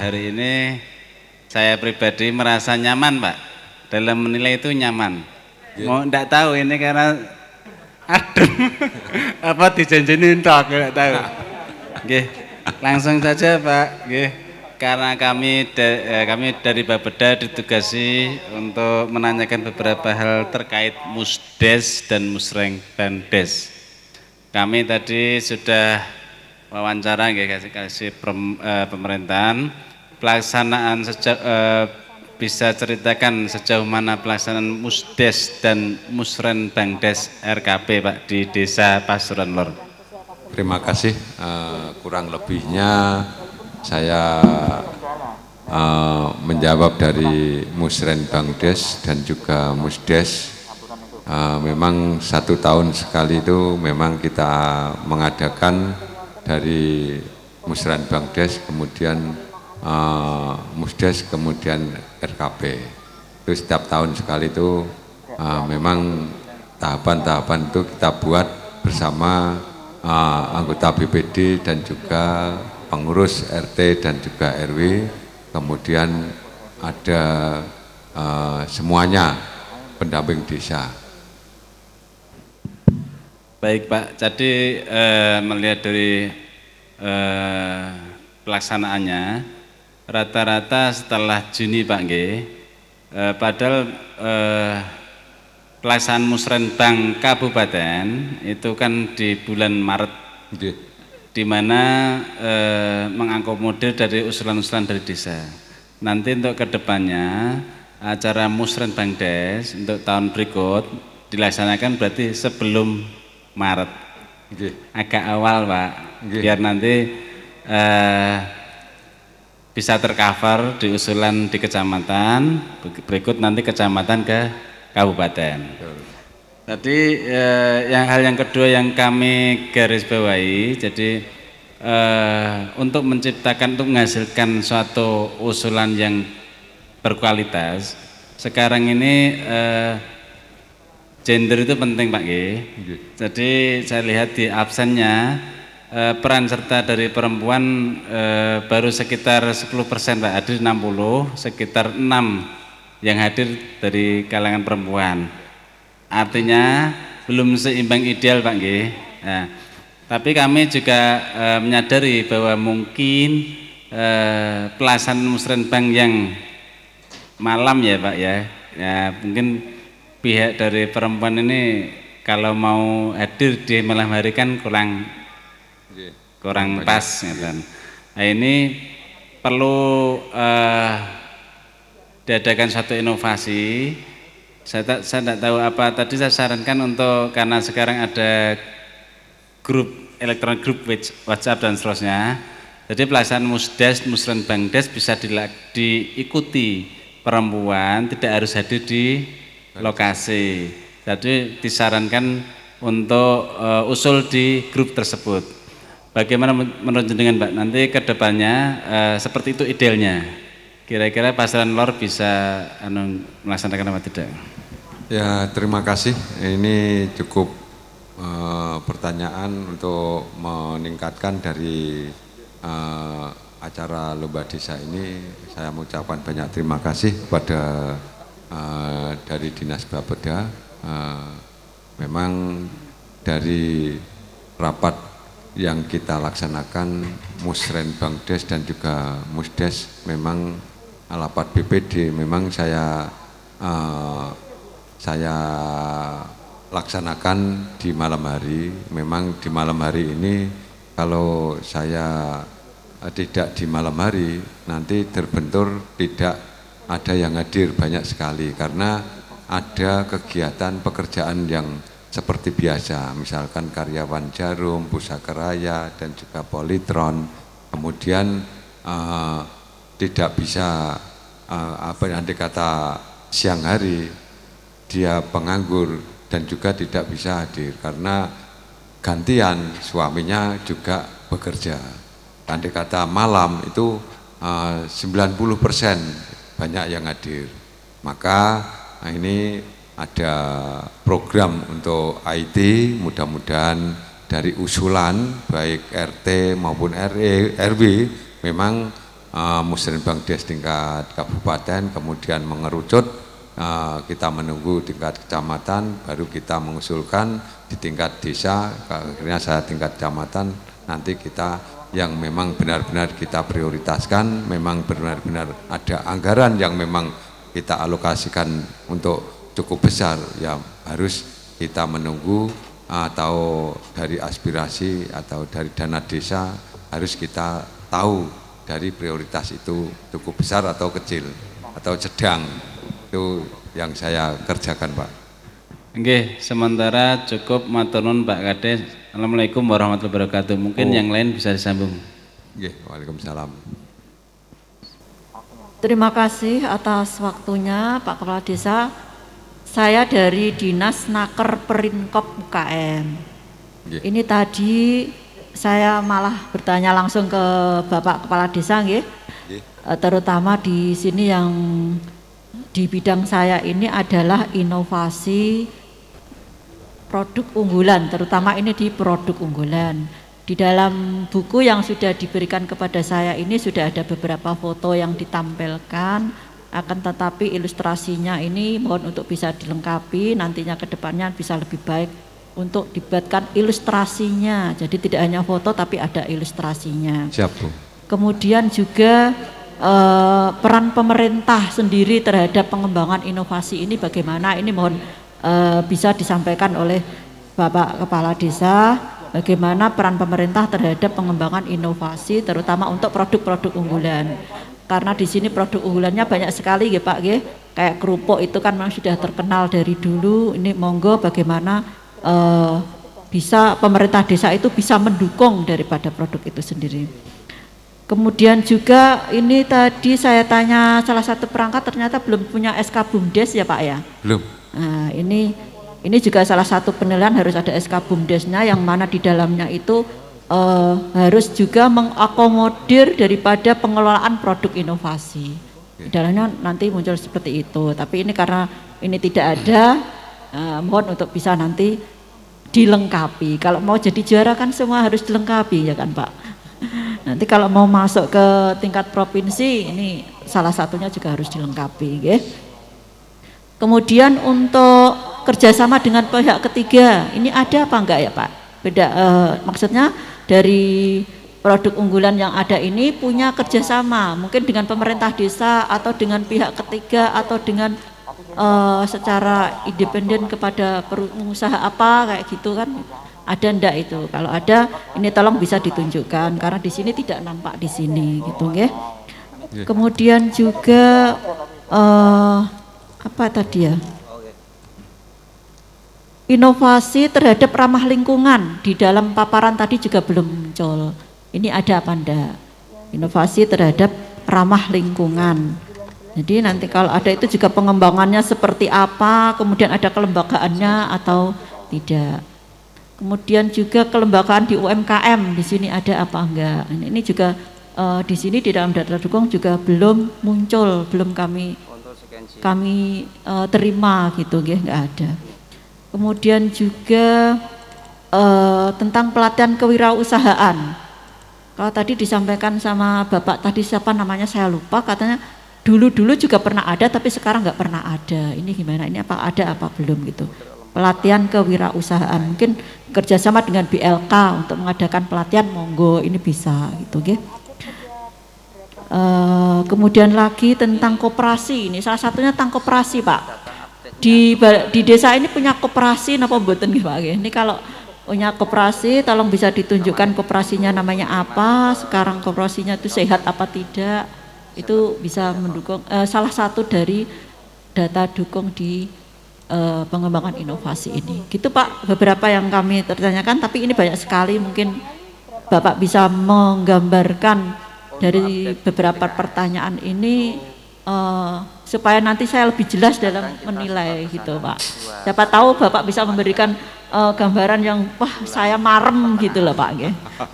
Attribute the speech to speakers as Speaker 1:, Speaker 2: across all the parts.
Speaker 1: hari ini saya pribadi merasa nyaman, Pak. Dalam menilai itu nyaman. Mau enggak tahu ini karena adem apa dijanjinin tak enggak tahu. Nggih. Langsung saja, Pak. Nggih. Karena kami dari Bapeda ditugasi untuk menanyakan beberapa hal terkait Musdes dan Musreng Bandes. Kami tadi sudah wawancara nggih kasih pemerintahan pelaksanaan bisa ceritakan sejauh mana pelaksanaan Musdes dan Musren Bangdes RKP Pak di Desa Pasuruan Lor.
Speaker 2: Terima kasih, kurang lebihnya saya menjawab dari Musren Bangdes dan juga Musdes. Memang 1 tahun sekali itu memang kita mengadakan dari Musren Bangdes, kemudian Musdes, kemudian RKP. Itu setiap tahun sekali itu memang tahapan-tahapan itu kita buat bersama anggota BPD dan juga pengurus RT dan juga RW, kemudian ada semuanya pendamping desa.
Speaker 1: Baik Pak, jadi melihat dari pelaksanaannya rata-rata setelah Juni Pak nggih, padahal pelaksanaan Musrenbang Kabupaten itu kan di bulan Maret, di mana mengakomodir dari usulan-usulan dari desa. Nanti untuk kedepannya acara Musrenbang Des untuk tahun berikut dilaksanakan berarti sebelum Maret, agak awal Pak, biar nanti bisa tercover di usulan di kecamatan, berikut nanti kecamatan ke kabupaten. Tadi hal yang kedua yang kami garis bawahi, jadi untuk menciptakan, untuk menghasilkan suatu usulan yang berkualitas, sekarang ini gender itu penting Pak G. Jadi saya lihat di absennya peran serta dari perempuan baru sekitar 10% Pak, hadir 60, sekitar 6 yang hadir dari kalangan perempuan. Artinya belum seimbang ideal Pak G. Nah, tapi kami juga menyadari bahwa mungkin pelaksanaan Musrenbang yang malam ya Pak ya, mungkin pihak dari perempuan ini kalau mau hadir di malam hari kan kurang pas gitu. Nah ini perlu diadakan suatu inovasi. Saya tidak tahu apa tadi saya sarankan untuk, karena sekarang ada grup elektronik, grup WhatsApp dan seterusnya. Jadi pelaksanaan Musdes, Musrenbang Des bisa diikuti perempuan, tidak harus hadir di lokasi. Jadi disarankan untuk usul di grup tersebut. Bagaimana menurut jenengan Mbak? Nanti kedepannya seperti itu idealnya. Kira-kira Pasuruan Lor bisa melaksanakan apa tidak?
Speaker 2: Ya, terima kasih. Ini cukup pertanyaan untuk meningkatkan dari acara Lomba Desa ini. Saya mengucapkan banyak terima kasih kepada dari Dinas Bapeda. Memang dari rapat yang kita laksanakan Musrenbang Des dan juga Musdes, memang rapat BPD memang saya laksanakan di malam hari. Memang di malam hari ini kalau saya tidak di malam hari nanti terbentur tidak ada yang hadir banyak sekali, karena ada kegiatan pekerjaan yang seperti biasa, misalkan karyawan Jarum, Pusaka Raya dan juga Politron, kemudian tidak bisa apa yang dikata siang hari dia penganggur dan juga tidak bisa hadir karena gantian suaminya juga bekerja. Andai kata malam itu 90% banyak yang hadir. Maka ini ada program untuk IT, mudah-mudahan dari usulan baik RT maupun RW memang musrenbang des tingkat kabupaten, kemudian mengerucut, kita menunggu tingkat kecamatan, baru kita mengusulkan di tingkat desa, akhirnya saya tingkat kecamatan, nanti kita yang memang benar-benar kita prioritaskan, memang benar-benar ada anggaran yang memang kita alokasikan untuk cukup besar, ya harus kita menunggu, atau dari aspirasi atau dari dana desa harus kita tahu dari prioritas itu cukup besar atau kecil atau sedang. Itu yang saya kerjakan, Pak.
Speaker 1: Oke, sementara cukup matur nuwun Pak Kades. Assalamualaikum warahmatullahi wabarakatuh. Mungkin yang lain bisa disambung.
Speaker 2: Nggih, waalaikumsalam.
Speaker 3: Terima kasih atas waktunya Pak Kepala Desa. Saya dari Dinas Naker Perinkop UKM. Ini tadi saya malah bertanya langsung ke Bapak Kepala Desa, nggih. Terutama di sini yang di bidang saya ini adalah inovasi produk unggulan, terutama ini di produk unggulan. Di dalam buku yang sudah diberikan kepada saya ini sudah ada beberapa foto yang ditampilkan, akan tetapi ilustrasinya ini mohon untuk bisa dilengkapi, nantinya ke depannya bisa lebih baik untuk dibuatkan ilustrasinya. Jadi tidak hanya foto tapi ada ilustrasinya.
Speaker 2: Siap, Bu.
Speaker 3: Kemudian juga peran pemerintah sendiri terhadap pengembangan inovasi ini bagaimana, ini mohon bisa disampaikan oleh Bapak Kepala Desa, bagaimana peran pemerintah terhadap pengembangan inovasi terutama untuk produk-produk unggulan. Karena di sini produk unggulannya banyak sekali ya Pak, ya. Kayak kerupuk itu kan memang sudah terkenal dari dulu. Ini monggo bagaimana bisa pemerintah desa itu bisa mendukung daripada produk itu sendiri. Kemudian juga ini tadi saya tanya salah satu perangkat ternyata belum punya SK BUMDes ya Pak ya?
Speaker 2: Belum.
Speaker 3: Nah, ini juga salah satu penilaian harus ada SK BUMDesnya yang mana di dalamnya itu harus juga mengakomodir daripada pengelolaan produk inovasi. Di dalamnya nanti muncul seperti itu. Tapi ini karena ini tidak ada, mohon untuk bisa nanti dilengkapi. Kalau mau jadi juara kan semua harus dilengkapi ya kan Pak. Nanti kalau mau masuk ke tingkat provinsi ini salah satunya juga harus dilengkapi. Ya. Kemudian untuk kerjasama dengan pihak ketiga ini ada apa enggak ya Pak? Beda, maksudnya dari produk unggulan yang ada ini punya kerjasama mungkin dengan pemerintah desa atau dengan pihak ketiga atau dengan secara independen kepada pengusaha apa kayak gitu kan, ada ndak itu? Kalau ada ini tolong bisa ditunjukkan karena di sini tidak nampak di sini gitu ya. Kemudian juga apa tadi ya? Inovasi terhadap ramah lingkungan di dalam paparan tadi juga belum muncul. Ini ada apa enggak? Inovasi terhadap ramah lingkungan. Jadi nanti kalau ada itu juga pengembangannya seperti apa, kemudian ada kelembagaannya atau tidak. Kemudian juga kelembagaan di UMKM di sini ada apa enggak? Ini juga di sini di dalam data dukung juga belum muncul, belum kami terima gitu, enggak ada. Kemudian juga tentang pelatihan kewirausahaan. Kalau tadi disampaikan sama Bapak tadi siapa namanya saya lupa, katanya dulu-dulu juga pernah ada tapi sekarang nggak pernah ada. Ini gimana? Ini apa ada apa belum gitu? Pelatihan kewirausahaan mungkin kerjasama dengan BLK untuk mengadakan pelatihan, monggo ini bisa gitu, ya. Kemudian lagi tentang koperasi, ini salah satunya tentang koperasi Pak. Di desa ini punya koperasi napa mboten nggih Pak? Ini kalau punya koperasi tolong bisa ditunjukkan koperasinya namanya apa, sekarang koperasinya itu sehat apa tidak, itu bisa mendukung salah satu dari data dukung di pengembangan inovasi ini. Gitu Pak, beberapa yang kami tertanyakan, tapi ini banyak sekali, mungkin Bapak bisa menggambarkan dari beberapa pertanyaan ini supaya nanti saya lebih jelas dalam menilai gitu Pak. Siapa tahu Bapak bisa memberikan gambaran yang wah saya marem gitu loh Pak.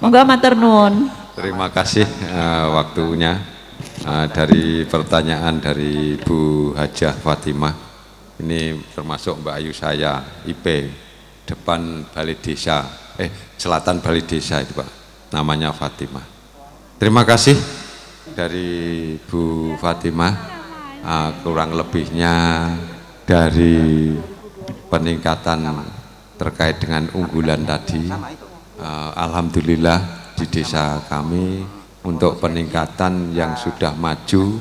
Speaker 3: Monggo matur nuwun.
Speaker 2: Terima kasih waktunya. Dari pertanyaan dari Bu Hajah Fatimah, ini termasuk Mbak Ayu saya, IP depan Balai Desa, selatan Balai Desa itu Pak, namanya Fatimah. Terima kasih dari Bu Fatimah, kurang lebihnya dari peningkatan terkait dengan unggulan tadi. Alhamdulillah di desa kami untuk peningkatan yang sudah maju,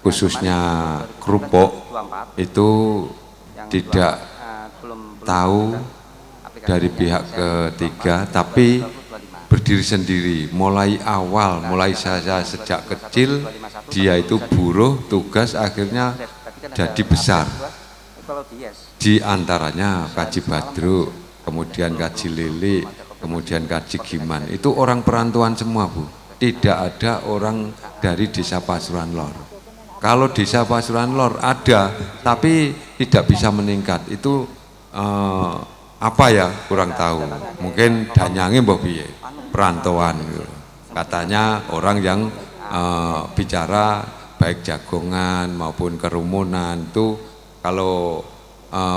Speaker 2: khususnya kerupuk itu tidak tahu dari pihak ketiga, tapi berdiri sendiri. Mulai awal, mulai saya sejak kecil, dia itu buruh, tugas, akhirnya jadi besar. Di antaranya Kaji Badruk, kemudian Kaji Lili, kemudian Kaji Giman. Itu orang perantauan semua, Bu. Tidak ada orang dari desa Pasuruan Lor. Kalau desa Pasuruan Lor ada, tapi tidak bisa meningkat. Itu apa ya, kurang tahu. Mungkin danyange mbah piye, perantauan gitu. Katanya orang yang bicara baik jagongan maupun kerumunan itu kalau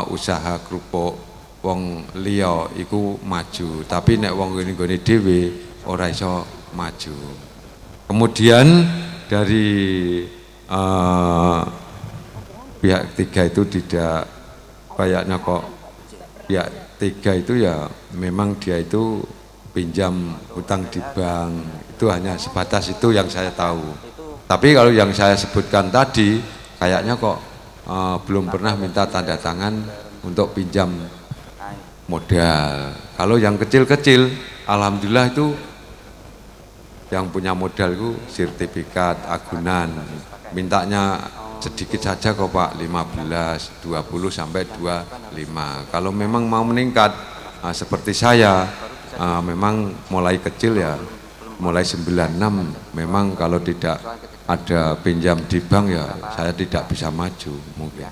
Speaker 2: usaha kerupuk wong liya iku maju, tapi nek wong ngene dhewe ora iso maju. Kemudian dari pihak ketiga itu tidak kayaknya kok pihak tiga itu ya memang dia itu pinjam utang di bank, itu hanya sebatas itu yang saya tahu. Tapi kalau yang saya sebutkan tadi kayaknya kok belum pernah minta tanda tangan untuk pinjam modal. Kalau yang kecil-kecil alhamdulillah itu yang punya modal itu sertifikat agunan, mintanya sedikit saja kok Pak, 15, 20 sampai 25. Kalau memang mau meningkat seperti saya, memang mulai kecil ya, mulai 96 memang kalau tidak ada pinjam di bank ya saya tidak bisa maju mungkin.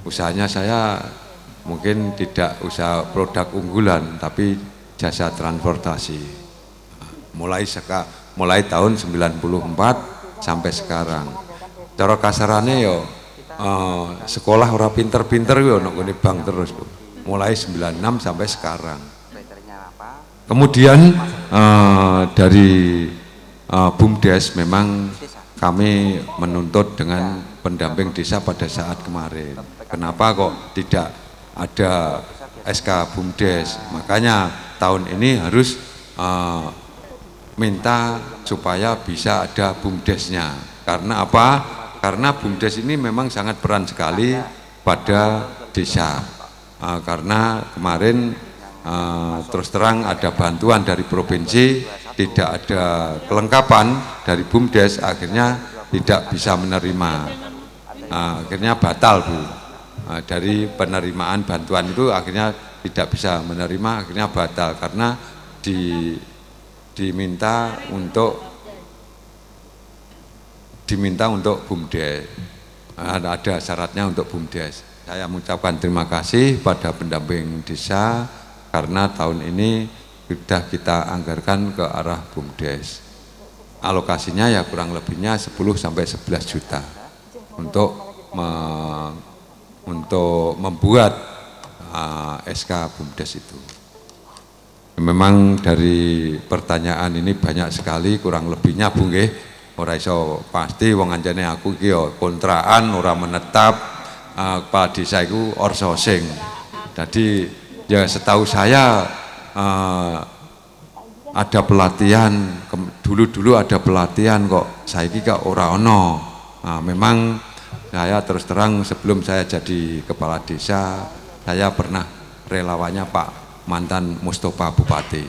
Speaker 2: Usahanya saya mungkin tidak usaha produk unggulan tapi jasa transportasi. Mulai tahun 94 sampai sekarang. Cara kasarane yo sekolah ora pinter-pinter yo nek ngene bank terus, Bu. Mulai 96 sampai sekarang. Kemudian dari BUMDes memang kami menuntut dengan pendamping desa pada saat kemarin. Kenapa kok tidak ada SK BUMDes? Makanya tahun ini harus minta supaya bisa ada BUMDesnya. Karena apa? Karena BUMDes ini memang sangat peran sekali pada desa. Karena kemarin terus terang ada bantuan dari provinsi, tidak ada kelengkapan dari BUMDes, akhirnya tidak bisa menerima, akhirnya batal, Bu. Dari penerimaan bantuan itu akhirnya tidak bisa menerima, akhirnya batal karena diminta untuk BUMDes, ada syaratnya untuk BUMDes. Saya mengucapkan terima kasih pada pendamping desa karena tahun ini sudah kita anggarkan ke arah BUMDes. Alokasinya ya kurang lebihnya 10 sampai 11 juta untuk membuat SK BUMDes itu. Memang dari pertanyaan ini banyak sekali, kurang lebihnya Bu nggih ora iso pasti wong anjane aku iki ya kontrakan ora menetap, kepala desa iku outsourcing. Jadi ya setahu saya ada pelatihan, dulu ada pelatihan kok, saiki kok ora ono. Memang saya terus terang sebelum saya jadi kepala desa, saya pernah relawannya Pak mantan Mustafa Bupati.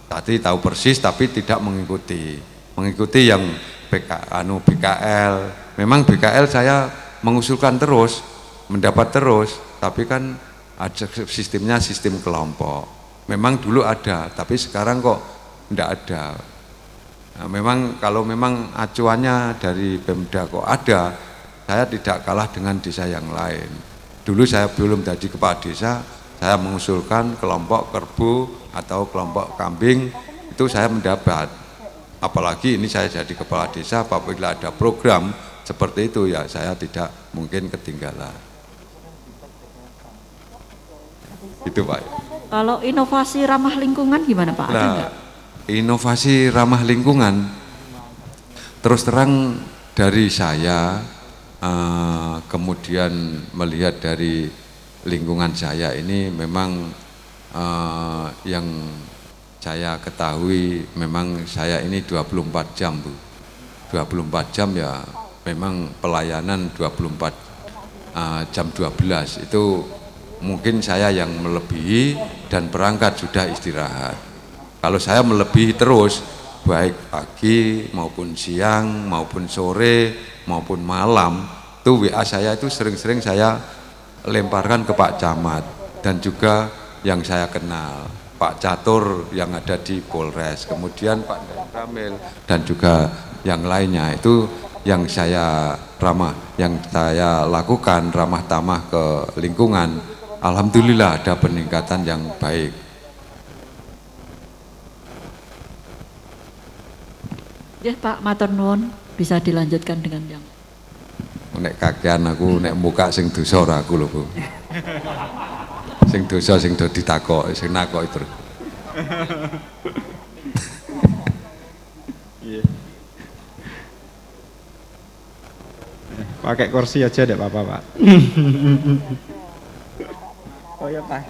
Speaker 2: Tadi tahu persis tapi tidak mengikuti yang BKL. Memang BKL saya mengusulkan terus, mendapat terus, tapi kan ada sistemnya sistem kelompok. Memang dulu ada, tapi sekarang kok tidak ada. Memang kalau memang acuannya dari Pemda kok ada, saya tidak kalah dengan desa yang lain. Dulu saya belum jadi kepala desa, saya mengusulkan kelompok kerbau atau kelompok kambing, itu saya mendapat. Apalagi ini saya jadi kepala desa, apabila ada program seperti itu ya saya tidak mungkin ketinggalan. Itu Pak.
Speaker 3: Kalau inovasi ramah lingkungan gimana Pak? Ada nggak?
Speaker 2: Inovasi ramah lingkungan terus terang dari saya, kemudian melihat dari lingkungan saya ini memang yang saya ketahui memang saya ini 24 jam Bu. 24 jam ya memang pelayanan 24 jam 12 itu mungkin saya yang melebihi dan perangkat sudah istirahat. Kalau saya melebihi terus baik pagi maupun siang maupun sore maupun malam itu WA saya itu sering-sering saya lemparkan ke Pak Camat dan juga yang saya kenal Pak Catur yang ada di Polres, kemudian Pak Ramil dan juga yang lainnya. Itu yang saya lakukan ramah tamah ke lingkungan. Alhamdulillah ada peningkatan yang baik.
Speaker 3: Ya Pak, matur nuwun, bisa dilanjutkan dengan yang
Speaker 2: Nek kakean aku nek muka sing dosa ora aku lho Bu. Sing dosa sing do ditakok, sing nakok itu.
Speaker 4: Pakai kursi aja deh Bapak, Pak. Oh ya Pak.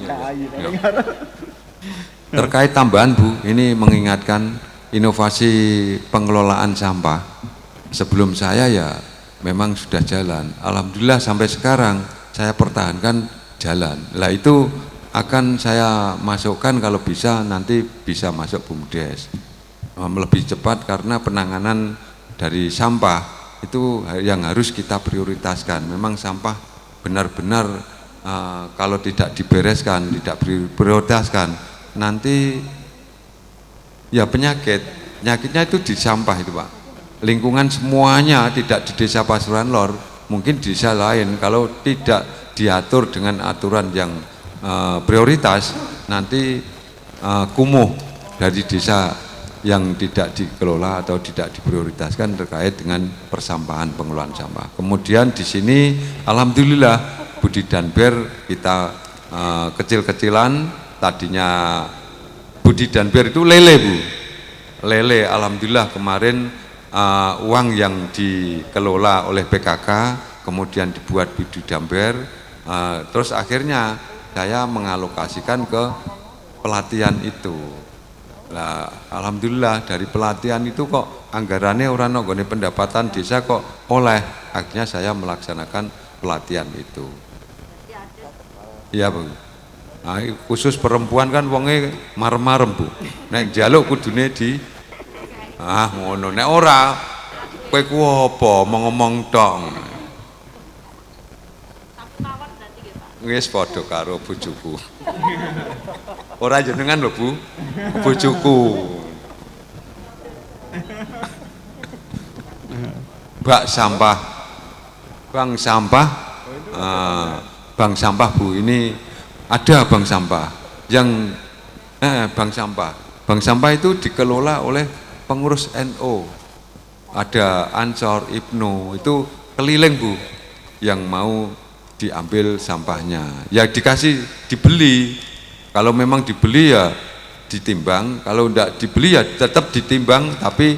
Speaker 2: Terkait tambahan Bu, ini mengingatkan inovasi pengelolaan sampah. Sebelum saya ya memang sudah jalan. Alhamdulillah sampai sekarang saya pertahankan jalan. Lah itu akan saya masukkan kalau bisa nanti bisa masuk BUMDes. Lebih cepat karena penanganan dari sampah itu yang harus kita prioritaskan. Memang sampah benar-benar kalau tidak dibereskan, tidak prioritaskan, nanti ya penyakitnya itu di sampah itu Pak. Lingkungan semuanya tidak di desa Pasuruan Lor, mungkin di desa lain kalau tidak diatur dengan aturan yang prioritas, nanti kumuh dari desa yang tidak dikelola atau tidak diprioritaskan terkait dengan persampahan pengelolaan sampah. Kemudian di sini alhamdulillah Budi Danber kita kecil-kecilan, tadinya Budi Danber itu lele Bu, lele. Alhamdulillah kemarin uang yang dikelola oleh PKK kemudian dibuat Budi Danber, terus akhirnya saya mengalokasikan ke pelatihan itu. Nah, alhamdulillah dari pelatihan itu kok anggarannya orang nonggone pendapatan desa kok oleh, akhirnya saya melaksanakan pelatihan itu. Iya Bu. Nah, khusus perempuan kan wonge marem-marem Bu. Nek njaluk kudune di ngono. Nek ora kowe ku apa ngomong tok. Wis padha karo bojoku. Ora jenengan lho Bu, bojoku. Bak sampah, bank sampah, bank sampah Bu, ini ada bank sampah yang bank sampah itu dikelola oleh pengurus NU, ada Ansor, Ibnu, itu keliling Bu, yang mau diambil sampahnya, ya dibeli. Kalau memang dibeli ya ditimbang, kalau enggak dibeli ya tetap ditimbang, tapi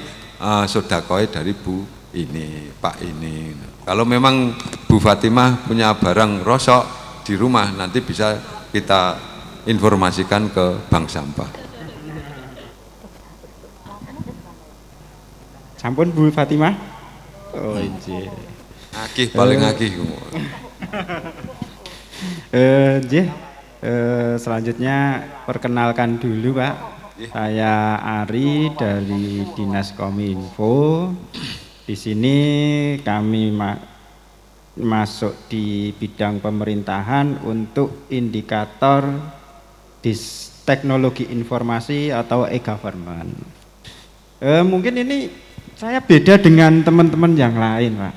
Speaker 2: sedekah dari Bu ini, Pak ini. Kalau memang Bu Fatimah punya barang rosok di rumah, nanti bisa kita informasikan ke bank sampah.
Speaker 4: Sampun Bu Fatimah. Oh injih.
Speaker 2: Akih paling akih.
Speaker 4: Selanjutnya perkenalkan dulu Pak. Saya Ari dari Dinas Kominfo. Di sini kami masuk di bidang pemerintahan untuk indikator teknologi informasi atau e-government. Mungkin ini saya beda dengan teman-teman yang lain Pak.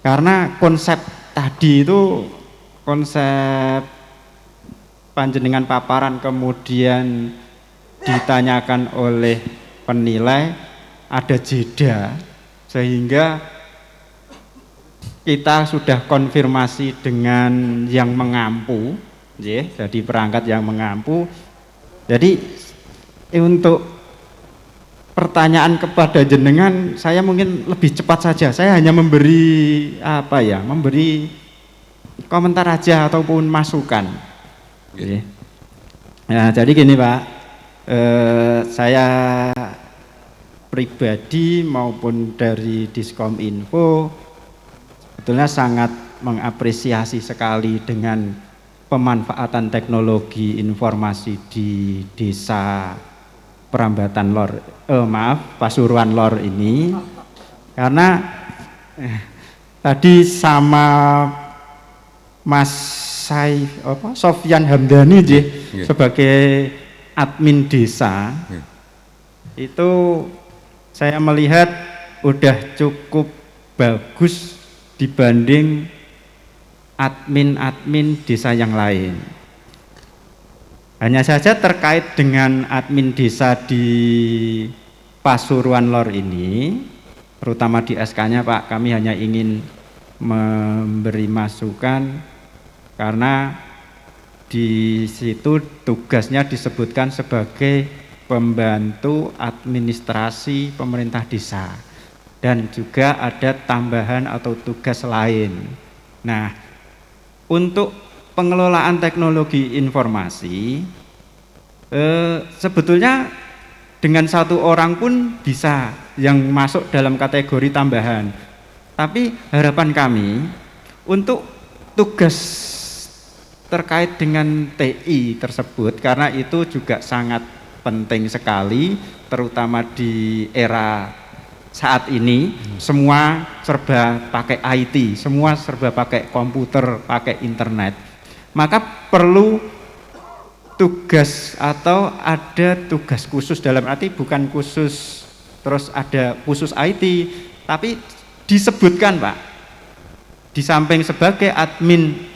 Speaker 4: Karena konsep tadi itu konsep panjenengan paparan kemudian ditanyakan oleh penilai, ada jeda sehingga kita sudah konfirmasi dengan yang mengampu, jadi perangkat yang mengampu. Jadi untuk pertanyaan kepada jenengan, saya mungkin lebih cepat saja. Saya hanya memberi memberi komentar aja ataupun masukan.
Speaker 2: Oke.
Speaker 4: Nah, jadi gini Pak, saya pribadi maupun dari Diskominfo sebetulnya sangat mengapresiasi sekali dengan pemanfaatan teknologi informasi di desa Perambatan Lor, Pasuruan Lor ini, karena tadi sama Mas Sofyan Hamdani sebagai admin desa itu saya melihat udah cukup bagus dibanding admin-admin desa yang lain. Hanya saja terkait dengan admin desa di Pasuruan Lor ini, terutama di SK-nya Pak, kami hanya ingin memberi masukan karena di situ tugasnya disebutkan sebagai pembantu administrasi pemerintah desa dan juga ada tambahan atau tugas lain. Nah, untuk pengelolaan teknologi informasi sebetulnya dengan satu orang pun bisa yang masuk dalam kategori tambahan. Tapi harapan kami untuk tugas terkait dengan TI tersebut, karena itu juga sangat penting sekali, terutama di era saat ini semua serba pakai IT, semua serba pakai komputer, pakai internet. Maka perlu tugas atau ada tugas khusus, dalam arti bukan khusus terus ada khusus IT, tapi disebutkan Pak, di samping sebagai admin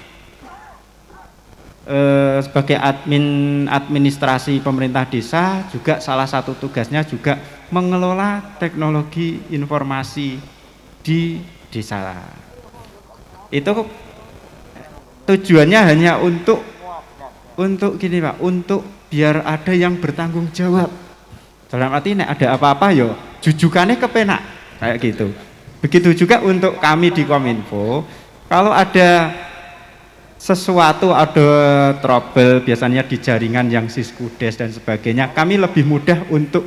Speaker 4: administrasi pemerintah desa, juga salah satu tugasnya juga mengelola teknologi informasi di desa. Itu tujuannya hanya untuk gini Pak, untuk biar ada yang bertanggung jawab. Dalam arti nek ada apa-apa yo jujukannya kepenak kayak gitu. Begitu juga untuk kami di Kominfo, kalau ada sesuatu, ada trouble biasanya di jaringan yang siskudes dan sebagainya, kami lebih mudah untuk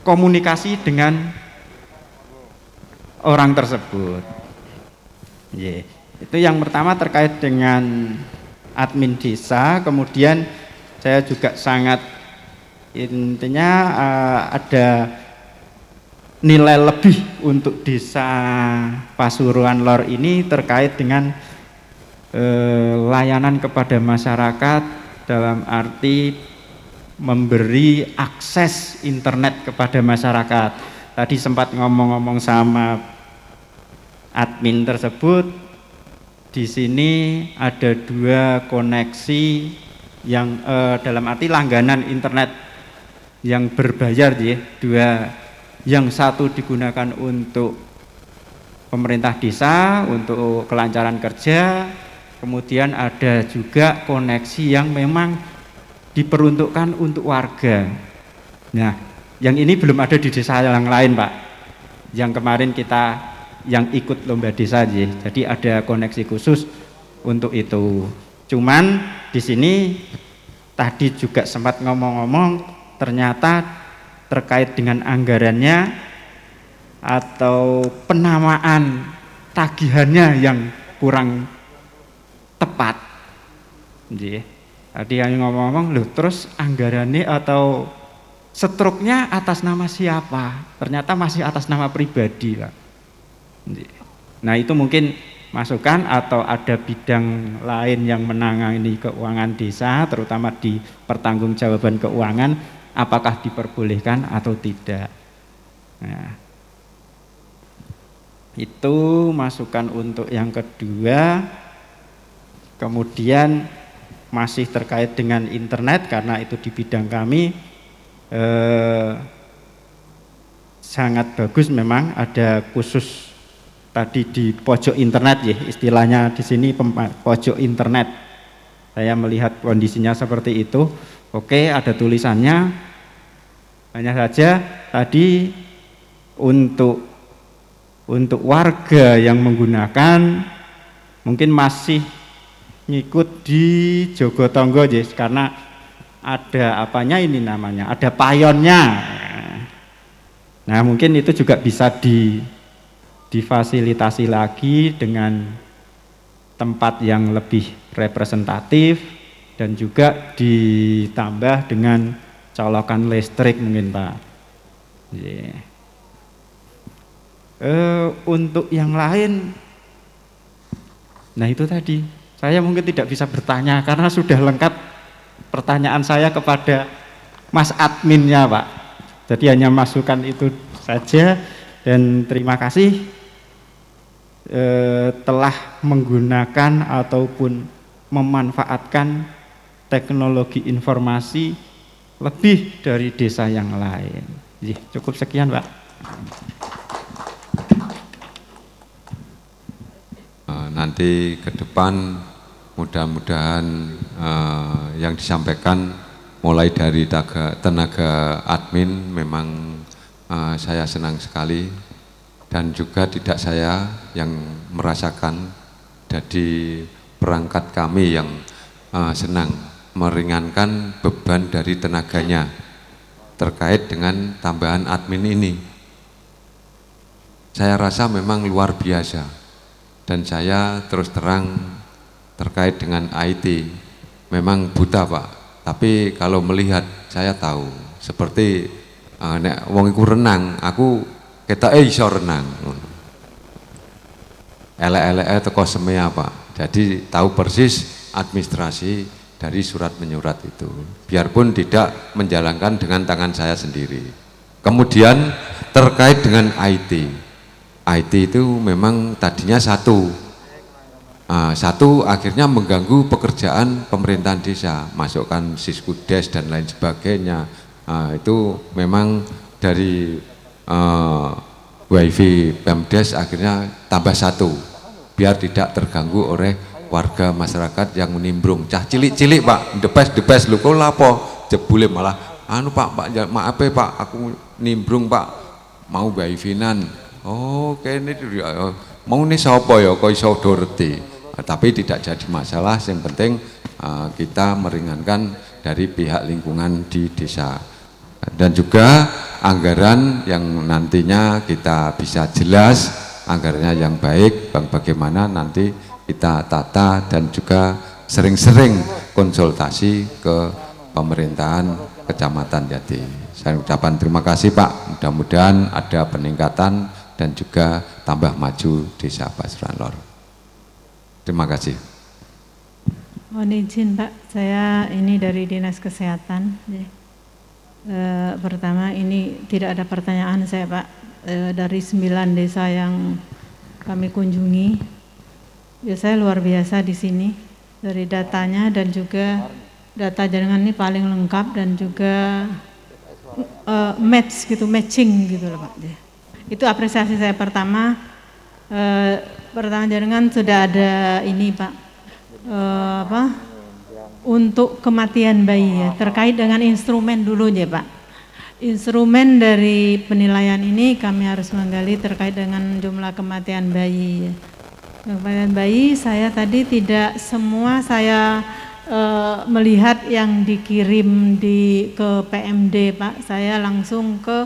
Speaker 4: komunikasi dengan orang tersebut. Itu yang pertama terkait dengan admin desa. Kemudian saya juga sangat intinya ada nilai lebih untuk desa Pasuruan Lor ini terkait dengan layanan kepada masyarakat, dalam arti memberi akses internet kepada masyarakat. Tadi sempat ngomong-ngomong sama admin tersebut, di sini ada 2 koneksi yang dalam arti langganan internet yang berbayar ya, 2, yang satu digunakan untuk pemerintah desa untuk kelancaran kerja, kemudian ada juga koneksi yang memang diperuntukkan untuk warga. Nah, yang ini belum ada di desa yang lain Pak, yang kemarin kita yang ikut lomba desa aja. Jadi ada koneksi khusus untuk itu. Cuman di sini tadi juga sempat ngomong-ngomong, ternyata terkait dengan anggarannya atau penamaan tagihannya yang kurang tepat. Tadi yang ngomong-ngomong, loh terus anggarannya atau struknya atas nama siapa? Ternyata masih atas nama pribadi Pak. Nah itu mungkin masukan, atau ada bidang lain yang menangani keuangan desa, terutama di pertanggungjawaban keuangan, apakah diperbolehkan atau tidak. Nah, itu masukan untuk yang kedua. Kemudian masih terkait dengan internet, karena itu di bidang kami, sangat bagus memang ada khusus tadi di pojok internet ya, istilahnya di sini pojok internet. Saya melihat kondisinya seperti itu. Oke, ada tulisannya Hanya saja tadi untuk warga yang menggunakan mungkin masih ngikut di Jogotongo karena ada apanya ini namanya, ada payonnya. Nah mungkin itu juga bisa difasilitasi lagi dengan tempat yang lebih representatif dan juga ditambah dengan colokan listrik mungkin Pak. Untuk yang lain, nah itu tadi saya mungkin tidak bisa bertanya karena sudah lengkap pertanyaan saya kepada Mas adminnya Pak. Jadi hanya masukan itu saja dan terima kasih telah menggunakan ataupun memanfaatkan teknologi informasi lebih dari desa yang lain. Cukup sekian Pak.
Speaker 2: Nanti ke depan mudah-mudahan yang disampaikan mulai dari tenaga admin memang saya senang sekali dan juga tidak saya yang merasakan, jadi perangkat kami yang senang meringankan beban dari tenaganya terkait dengan tambahan admin ini. Saya rasa memang luar biasa dan saya terus terang terkait dengan IT memang buta Pak, tapi kalau melihat saya tahu seperti nek wong iku renang, aku ketoke iso renang elek-eleke teko semea Pak, jadi tahu persis administrasi dari surat menyurat itu, biarpun tidak menjalankan dengan tangan saya sendiri. Kemudian terkait dengan IT itu memang tadinya satu akhirnya mengganggu pekerjaan pemerintahan desa, masukkan Siskudes dan lain sebagainya. Itu memang dari wifi Pemdes akhirnya tambah satu biar tidak terganggu oleh warga masyarakat yang menimbrung. Cah cilik-cilik Pak, depes lu kok lapo jebule malah Pak maaf Pak, aku nimbrung Pak, mau wifi-nan. Oh kene mau nih sapa ya kok iso doreti. Tapi tidak jadi masalah, yang penting kita meringankan dari pihak lingkungan di desa dan juga anggaran yang nantinya kita bisa jelas anggarannya yang baik, bagaimana nanti kita tata dan juga sering-sering konsultasi ke pemerintahan Kecamatan Jati. Saya ucapkan terima kasih Pak, mudah-mudahan ada peningkatan dan juga tambah maju desa Pasuruan Lor. Terima kasih.
Speaker 5: Mohon izin Pak, saya ini dari Dinas Kesehatan. Pertama ini tidak ada pertanyaan saya Pak, dari 9 desa yang kami kunjungi, ya saya luar biasa di sini dari datanya dan juga data jaringan ini paling lengkap dan juga matching gitu loh Pak. Itu apresiasi saya pertama. Pertama jaringan sudah ada ini Pak, untuk kematian bayi ya, terkait dengan instrumen dulu ya Pak. Instrumen dari penilaian ini kami harus menggali terkait dengan jumlah kematian bayi. Kematian bayi saya tadi tidak semua saya melihat yang dikirim ke PMD Pak, saya langsung ke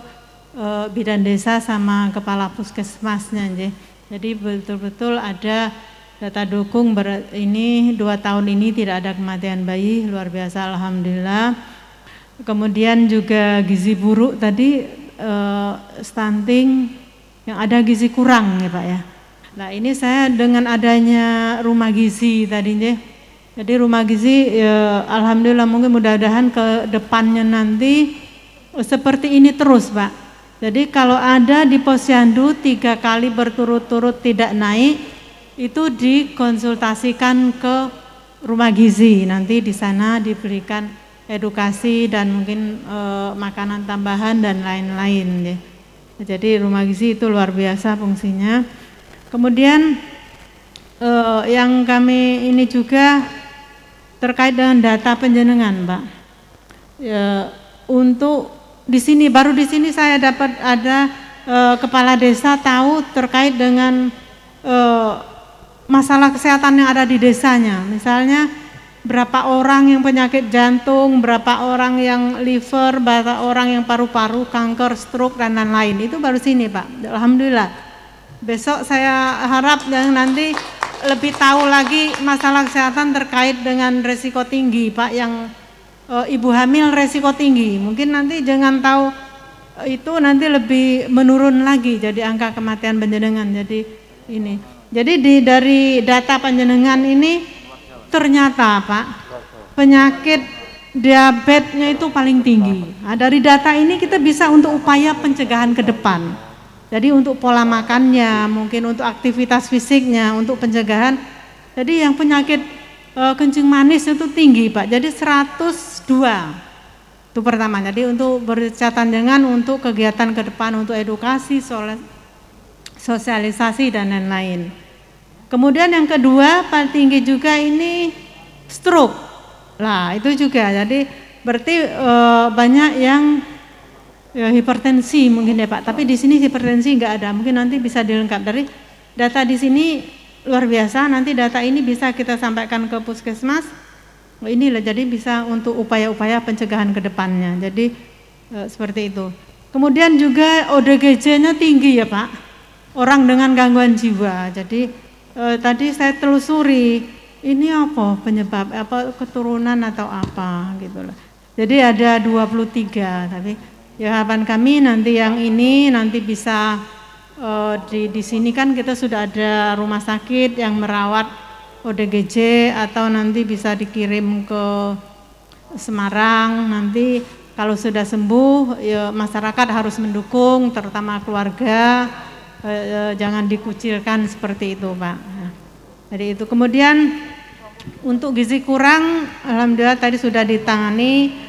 Speaker 5: bidan desa sama kepala puskesmasnya ya. Jadi betul-betul ada data dukung ini 2 tahun ini tidak ada kematian bayi, luar biasa alhamdulillah. Kemudian juga gizi buruk tadi stunting yang ada gizi kurang ya Pak ya. Nah ini saya dengan adanya rumah gizi tadinya, jadi rumah gizi alhamdulillah mungkin mudah-mudahan ke depannya nanti seperti ini terus Pak. Jadi kalau ada di posyandu 3 kali berturut-turut tidak naik, itu dikonsultasikan ke rumah gizi, nanti di sana diberikan edukasi dan mungkin makanan tambahan dan lain-lain ya. Jadi rumah gizi itu luar biasa fungsinya. Kemudian yang kami ini juga terkait dengan data penjenengan Pak, untuk di sini baru di sini saya dapat ada kepala desa tahu terkait dengan masalah kesehatan yang ada di desanya. Misalnya berapa orang yang penyakit jantung, berapa orang yang liver, berapa orang yang paru-paru, kanker, stroke dan lain-lain. Itu baru sini Pak. Alhamdulillah. Besok saya harap yang nanti lebih tahu lagi masalah kesehatan terkait dengan resiko tinggi Pak, yang ibu hamil resiko tinggi. Mungkin nanti jangan tahu itu nanti lebih menurun lagi jadi angka kematian panjenengan. Jadi ini. Jadi dari data panjenengan ini ternyata Pak, penyakit diabetesnya itu paling tinggi. Nah, dari data ini kita bisa untuk upaya pencegahan ke depan. Jadi untuk pola makannya, mungkin untuk aktivitas fisiknya, untuk pencegahan. Jadi yang penyakit kencing manis itu tinggi Pak, jadi 102. Itu pertama. Jadi untuk berkaitan dengan untuk kegiatan ke depan, untuk edukasi, sosialisasi dan lain-lain. Kemudian yang kedua paling tinggi juga ini stroke. Lah itu juga, jadi berarti banyak yang hipertensi mungkin ya Pak. Tapi di sini hipertensi nggak ada. Mungkin nanti bisa dilengkap dari data di sini luar biasa. Nanti data ini bisa kita sampaikan ke puskesmas. Inilah jadi bisa untuk upaya-upaya pencegahan ke depannya. Jadi seperti itu. Kemudian juga ODGJ-nya tinggi ya Pak. Orang dengan gangguan jiwa. Jadi tadi saya telusuri ini apa penyebab, apa keturunan atau apa gitu loh. Jadi ada 23, tapi ya harapan kami nanti yang ini nanti bisa di sini kan kita sudah ada rumah sakit yang merawat ODGJ, atau nanti bisa dikirim ke Semarang. Nanti kalau sudah sembuh ya masyarakat harus mendukung, terutama keluarga. Jangan dikucilkan seperti itu Pak. Jadi itu. Kemudian untuk gizi kurang, alhamdulillah tadi sudah ditangani.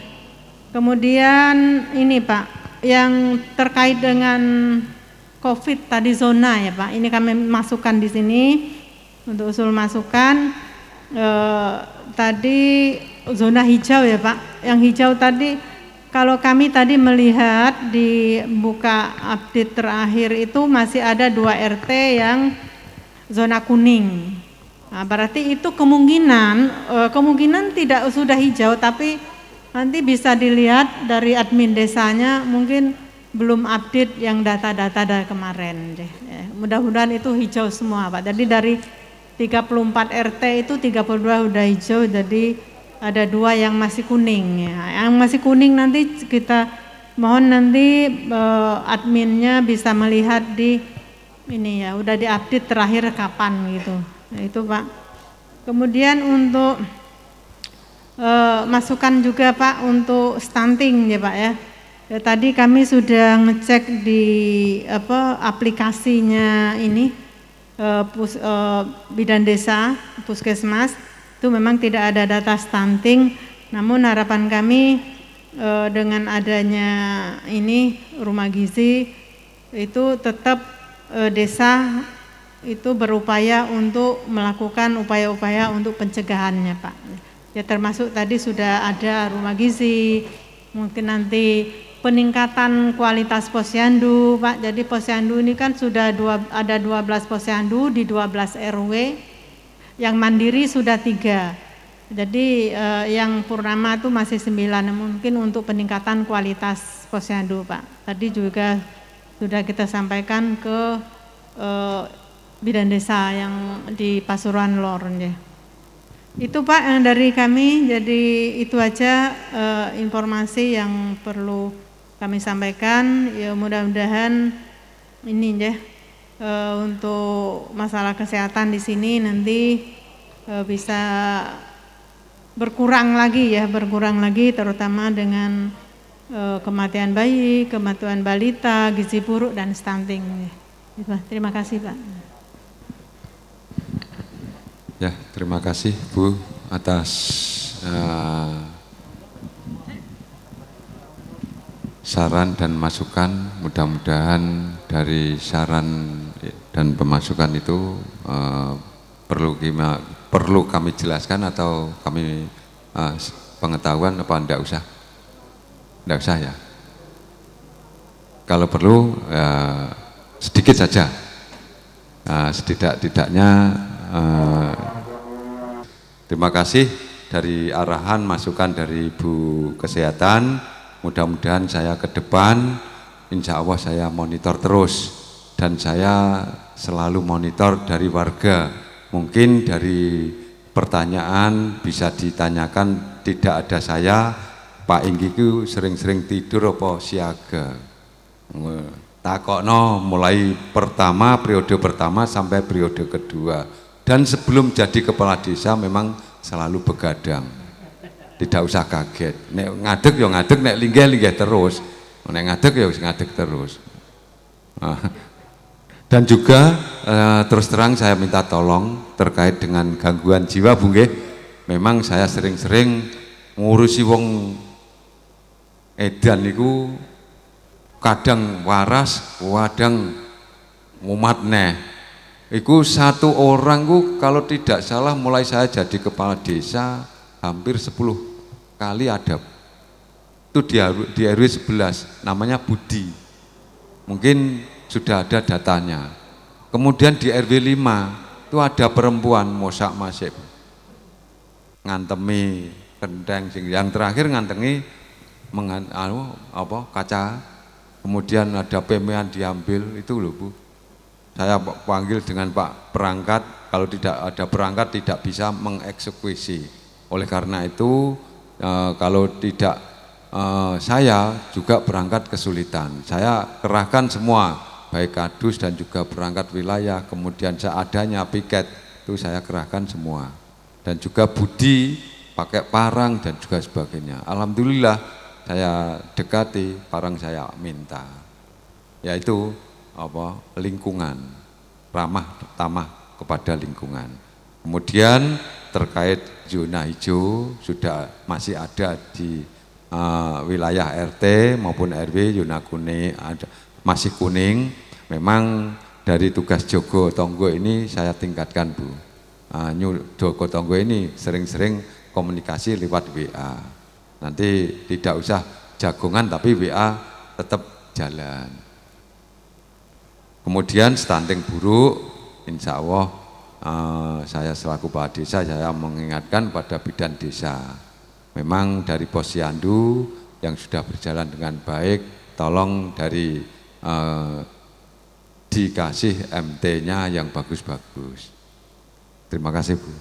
Speaker 5: Kemudian ini Pak, yang terkait dengan COVID tadi zona ya Pak. Ini kami masukkan di sini untuk usul masukan. Tadi zona hijau ya Pak. Yang hijau tadi, kalau kami tadi melihat di buka update terakhir itu masih ada 2 RT yang zona kuning. Nah, berarti itu kemungkinan tidak sudah hijau, tapi nanti bisa dilihat dari admin desanya mungkin belum update yang data-data dari kemarin deh. Mudah-mudahan itu hijau semua Pak. Jadi dari 34 RT itu 32 udah hijau, jadi ada 2 yang masih kuning ya. Yang masih kuning nanti kita mohon nanti adminnya bisa melihat di ini ya, udah diupdate terakhir kapan gitu. Nah, itu Pak. Kemudian untuk masukan juga Pak untuk stunting ya Pak ya. Ya tadi kami sudah ngecek di aplikasinya ini bidan desa puskesmas. Itu memang tidak ada data stunting, namun harapan kami dengan adanya ini rumah gizi itu tetap desa itu berupaya untuk melakukan upaya-upaya untuk pencegahannya Pak. Ya termasuk tadi sudah ada rumah gizi, mungkin nanti peningkatan kualitas posyandu Pak. Jadi posyandu ini kan sudah ada 12 posyandu di 12 RW. Yang mandiri sudah 3, jadi yang purnama itu masih 9, mungkin untuk peningkatan kualitas posyandu Pak. Tadi juga sudah kita sampaikan ke bidan desa yang di Pasuruan Lor ya. Itu Pak yang dari kami, jadi itu aja informasi yang perlu kami sampaikan. Ya mudah-mudahan ini ya. Untuk masalah kesehatan di sini nanti bisa berkurang lagi terutama dengan kematian bayi, kematian balita, gizi buruk dan stunting. Terima kasih Pak.
Speaker 2: Ya, terima kasih Bu atas saran dan masukan. Mudah-mudahan dari saran dan pemasukan itu perlu kami jelaskan atau kami pengetahuan apa enggak usah? Enggak usah ya? kalau perlu sedikit saja. Setidak-tidaknya terima kasih dari arahan masukan dari Ibu Kesehatan. Mudah-mudahan saya ke depan insya Allah saya monitor terus, dan saya selalu monitor dari warga. Mungkin dari pertanyaan bisa ditanyakan, tidak ada saya, Pak Inggi ku sering-sering tidur apa siaga. Takokno mulai periode pertama sampai periode kedua, dan sebelum jadi kepala desa memang selalu begadang. Tidak usah kaget, nek ngadeg ya ngadeg, nek linggih terus, nek ngadeg ya ngadeg terus. Dan juga terus terang saya minta tolong terkait dengan gangguan jiwa, Bu nggih. Memang saya sering-sering ngurusi wong edan niku kadang waras, kadang ngumat neh. Iku satu orang ku kalau tidak salah mulai saya jadi kepala desa hampir 10 kali ada. Itu di RW 11 namanya Budi. Mungkin sudah ada datanya. Kemudian di RW 5 itu ada perempuan mosak masif ngantemi kenteng, yang terakhir ngantengi kaca. Kemudian ada pemean diambil, itu loh Bu. Saya panggil dengan Pak Perangkat, kalau tidak ada perangkat tidak bisa mengeksekusi. Oleh karena itu kalau tidak saya juga perangkat kesulitan. Saya kerahkan semua, baik kadus dan juga perangkat wilayah, kemudian seadanya piket itu saya kerahkan semua. Dan juga Budi pakai parang dan juga sebagainya. Alhamdulillah saya dekati, parang saya minta, yaitu lingkungan, tamah kepada lingkungan. Kemudian terkait zona hijau masih ada di wilayah RT maupun RW, zona kuning masih kuning. Memang dari tugas Jogo Tonggo ini saya tingkatkan Bu. Jogo Tonggo ini sering-sering komunikasi lewat WA. Nanti tidak usah jagongan tapi WA tetap jalan. Kemudian stunting buruk, insya Allah saya selaku Kepala Desa saya mengingatkan pada bidan desa. Memang dari Posyandu yang sudah berjalan dengan baik, tolong dari dikasih MT-nya yang bagus-bagus. Terima kasih Bu.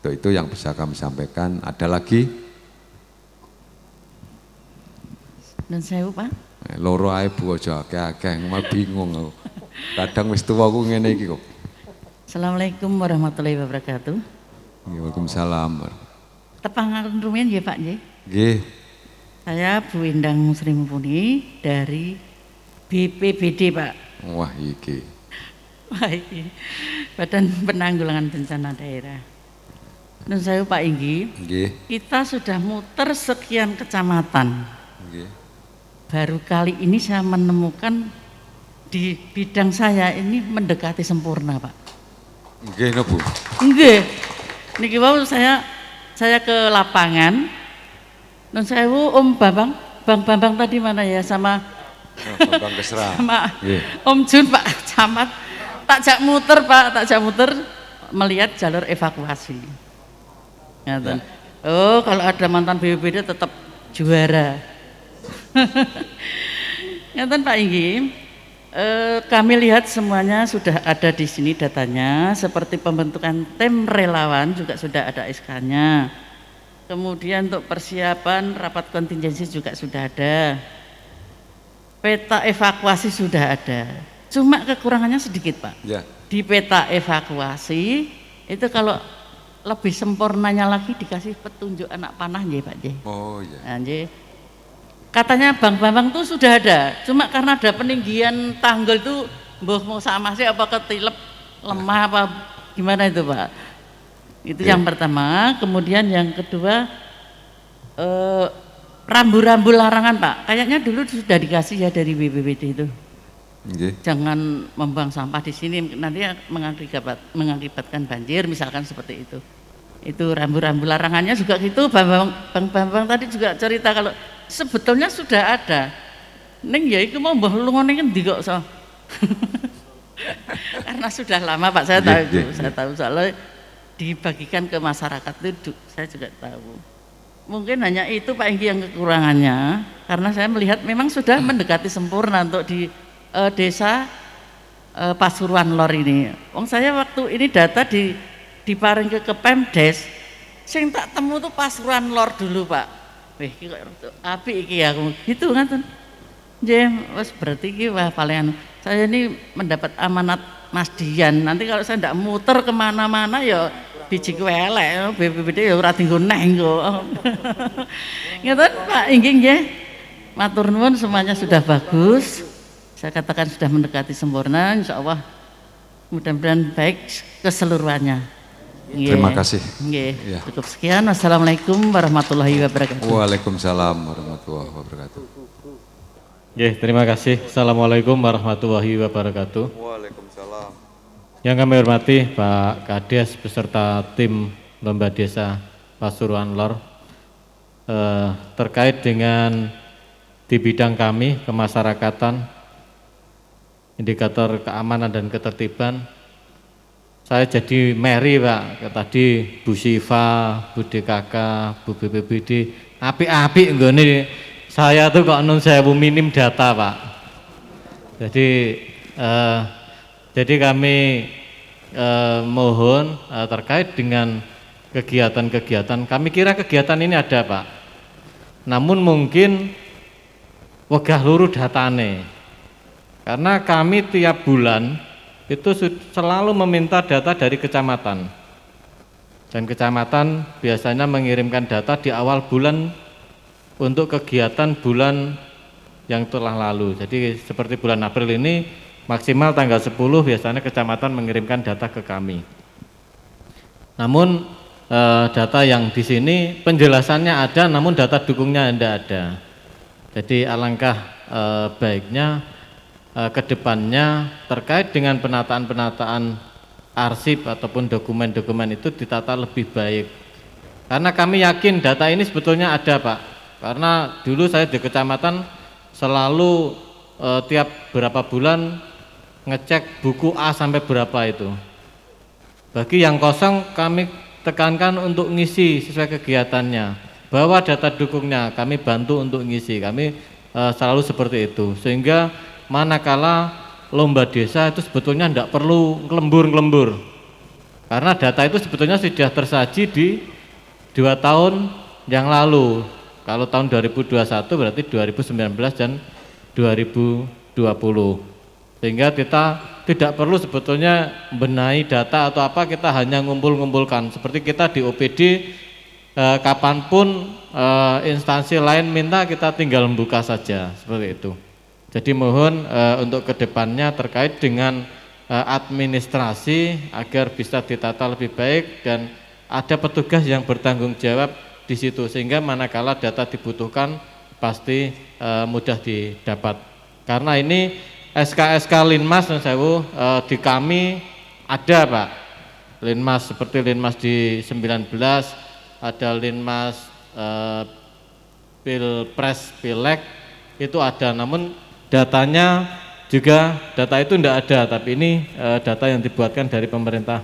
Speaker 2: Itu yang bisa kami sampaikan. Ada lagi?
Speaker 3: Dan saya Pak.
Speaker 2: Loro ae Bu aja akeh-akeh, mal bingung aku. Kadang wis tuwa aku ngene iki kok.
Speaker 3: Assalamualaikum warahmatullahi wabarakatuh.
Speaker 2: Waalaikumsalam.
Speaker 3: Tepangan rumiyin nggih Pak nggih.
Speaker 2: Nggih.
Speaker 3: Saya Bu Endang Sri Mumpuni dari BPBD Pak.
Speaker 2: Wah iki.
Speaker 3: Wah iki. Badan Penanggulangan Bencana Daerah. Dan saya Pak Inggi.
Speaker 2: Nggih.
Speaker 3: Kita sudah muter sekian kecamatan.
Speaker 2: Nggih.
Speaker 3: Baru kali ini saya menemukan di bidang saya ini mendekati sempurna Pak.
Speaker 2: Nggih no Bu.
Speaker 3: Nggih. Niki wau saya ke lapangan. Dan saya Om Bambang, Bang Bambang tadi mana ya sama
Speaker 2: Bambang Kesra.
Speaker 3: Sama
Speaker 2: Nggih.
Speaker 3: Om Jun Pak Camat. Tak jak muter melihat jalur evakuasi. Ngaten. Oh, kalau ada mantan BPBD tetap juara. Ngaten Pak Inggi, kami lihat semuanya sudah ada di sini datanya, seperti pembentukan tim relawan juga sudah ada SK-nya. Kemudian untuk persiapan rapat kontingensi juga sudah ada. Peta evakuasi sudah ada. Cuma kekurangannya sedikit Pak.
Speaker 2: Ya.
Speaker 3: Di peta evakuasi itu kalau lebih sempurnanya lagi dikasih petunjuk anak panah nggih Pak nggih.
Speaker 2: Oh iya.
Speaker 3: Nah, nggih. Katanya Bang Bambang tuh sudah ada, cuma karena ada peninggian tanggul tuh mbuh mau sama sih apa ketilep lemah apa gimana itu Pak. Itu yang pertama. Kemudian yang kedua rambu-rambu larangan Pak, kayaknya dulu sudah dikasih ya dari BPBD itu.
Speaker 2: Nggih.
Speaker 3: Jangan membuang sampah di sini nanti mengakibatkan banjir misalkan seperti itu. Itu rambu-rambu larangannya juga gitu. Bang Bambang tadi juga cerita kalau sebetulnya sudah ada,
Speaker 6: Ning ya iku mau mbah lungone ngendi kok so. Karena sudah lama Pak saya tahu itu, saya tahu soalnya dibagikan ke masyarakat itu saya juga tahu. Mungkin hanya itu Pak Enggi yang kekurangannya, karena saya melihat memang sudah mendekati sempurna untuk di desa Pasuruan Lor ini. Wong saya waktu ini data diparing ke Pemdes, sing tak temu tuh Pasuruan Lor dulu Pak. Wih, kok apik iki aku gitu ngaten. Nggih, wes berarti iki wah paling saya ini mendapat amanat Mas Dian. Nanti kalau saya ndak muter kemana-mana ya biji elek, BPBD ya ora tinggo neh kok. Ngeten Pak Enggi nggih. Matur nuwun semuanya sudah bagus. Saya katakan sudah mendekati sempurna, insya Allah mudah-mudahan baik keseluruhannya. Nggih.
Speaker 2: Terima kasih.
Speaker 6: Nggih.
Speaker 2: Ya.
Speaker 6: Cukup sekian. Wassalamualaikum warahmatullahi wabarakatuh.
Speaker 2: Waalaikumsalam warahmatullahi wabarakatuh.
Speaker 7: Oke, terima kasih. Assalamualaikum warahmatullahi wabarakatuh.
Speaker 2: Waalaikumsalam.
Speaker 7: Yang kami hormati Pak Kades beserta tim Lomba Desa Pasuruan Lor, terkait dengan di bidang kami kemasyarakatan, indikator keamanan dan ketertiban, saya jadi Mary Pak. Tadi Bu Siva, Bu DKK, Bu BPBD, apik-apik nggone. Saya tuh kok nun sewu minim data Pak. Jadi kami mohon terkait dengan kegiatan-kegiatan. Kami kira kegiatan ini ada Pak. Namun mungkin wegah luru datane. Karena kami tiap bulan itu selalu meminta data dari kecamatan. Dan kecamatan biasanya mengirimkan data di awal bulan untuk kegiatan bulan yang telah lalu. Jadi seperti bulan April ini maksimal tanggal 10 biasanya kecamatan mengirimkan data ke kami. Namun data yang di sini penjelasannya ada, namun data dukungnya tidak ada. Jadi alangkah baiknya ke depannya terkait dengan penataan-penataan arsip ataupun dokumen-dokumen itu ditata lebih baik. Karena kami yakin data ini sebetulnya ada Pak. Karena dulu saya di kecamatan selalu tiap berapa bulan ngecek buku A sampai berapa itu. Bagi yang kosong kami tekankan untuk ngisi sesuai kegiatannya. Bawa data dukungnya, kami bantu untuk ngisi. Kami selalu seperti itu. Sehingga manakala lomba desa itu sebetulnya tidak perlu ngelembur-ngelembur. Karena data itu sebetulnya sudah tersaji di 2 tahun yang lalu. Kalau tahun 2021 berarti 2019 dan 2020. Sehingga kita tidak perlu sebetulnya benahi data atau apa, kita hanya ngumpul-ngumpulkan. Seperti kita di OPD kapanpun instansi lain minta kita tinggal membuka saja, seperti itu. Jadi mohon untuk kedepannya terkait dengan administrasi agar bisa ditata lebih baik dan ada petugas yang bertanggung jawab di situ, sehingga manakala data dibutuhkan pasti mudah didapat. Karena ini SK-SK Linmas di kami ada Pak. Linmas seperti Linmas di 19, ada Linmas Pilpres, Pileg itu ada, namun datanya juga data itu tidak ada, tapi ini data yang dibuatkan dari pemerintah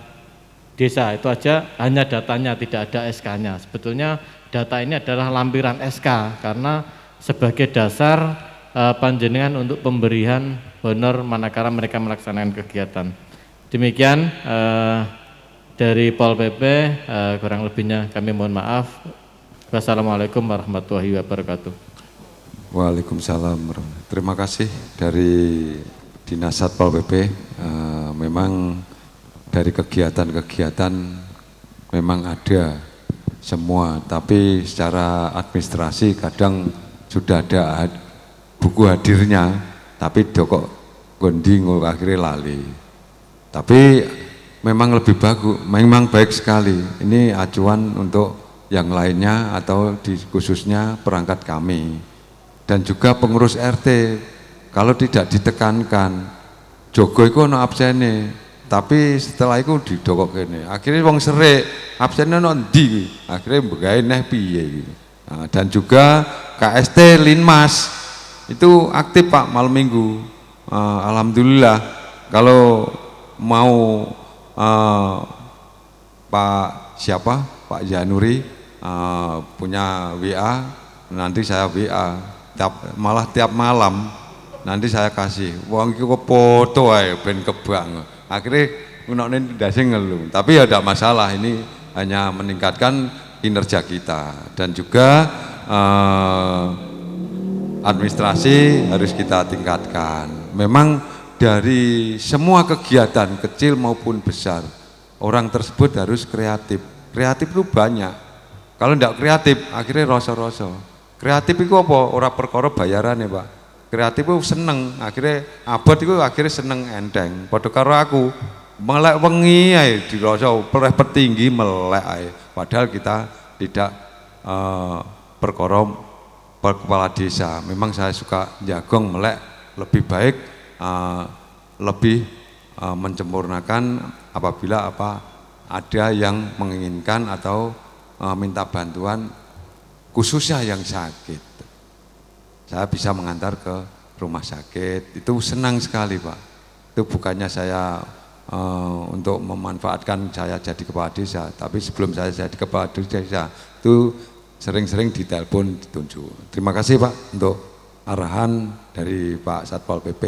Speaker 7: desa. Itu aja, hanya datanya, tidak ada SK-nya. Sebetulnya data ini adalah lampiran SK karena sebagai dasar panjenengan untuk pemberian honor manakala mereka melaksanakan kegiatan. Demikian dari Pol PP, kurang lebihnya kami mohon maaf. Wassalamualaikum warahmatullahi wabarakatuh.
Speaker 2: Waalaikumsalam. Terima kasih dari Dinas Satpol PP. Memang dari kegiatan-kegiatan memang ada semua, tapi secara administrasi kadang sudah ada buku hadirnya, tapi dokok gondi akhirnya lali. Tapi memang lebih bagus, memang baik sekali. Ini acuan untuk yang lainnya atau khususnya perangkat kami dan juga pengurus RT. Kalau tidak ditekankan, jogo itu ono absene, tapi setelah itu didokok kene. Akhirnya wong serik, absennya ono ndi, akhirnya begawe neh piye gitu. Nah, dan juga KST Linmas itu aktif Pak malam minggu. Alhamdulillah kalau mau Pak Januri punya WA, nanti saya WA malah tiap malam nanti saya kasih wong iki kok foto ae ben kebang. Akhirnya unokne ndase ngeluh. Tapi ya tidak masalah, ini hanya meningkatkan kinerja kita dan juga administrasi harus kita tingkatkan. Memang dari semua kegiatan kecil maupun besar, orang tersebut harus kreatif. Kreatif itu banyak. Kalau tidak kreatif, akhirnya rasa-rasa. Kreatif itu apa? Orang perkara bayaran ya Pak. Kreatif itu seneng, akhirnya abot itu akhirnya seneng enteng. Padha karo aku, melek wengi ae dirasa pereh petinggi melek ae. Padahal kita tidak perkara kepala desa. Memang saya suka jagong melek, lebih baik lebih mencempurnakan apabila ada yang menginginkan atau minta bantuan khususnya yang sakit. Saya bisa mengantar ke rumah sakit, itu senang sekali Pak. Itu bukannya saya untuk memanfaatkan saya jadi kepala desa, tapi sebelum saya jadi kepala desa itu sering-sering ditelepon, ditunjuk. Terima kasih Pak untuk arahan dari Pak Satpol PP,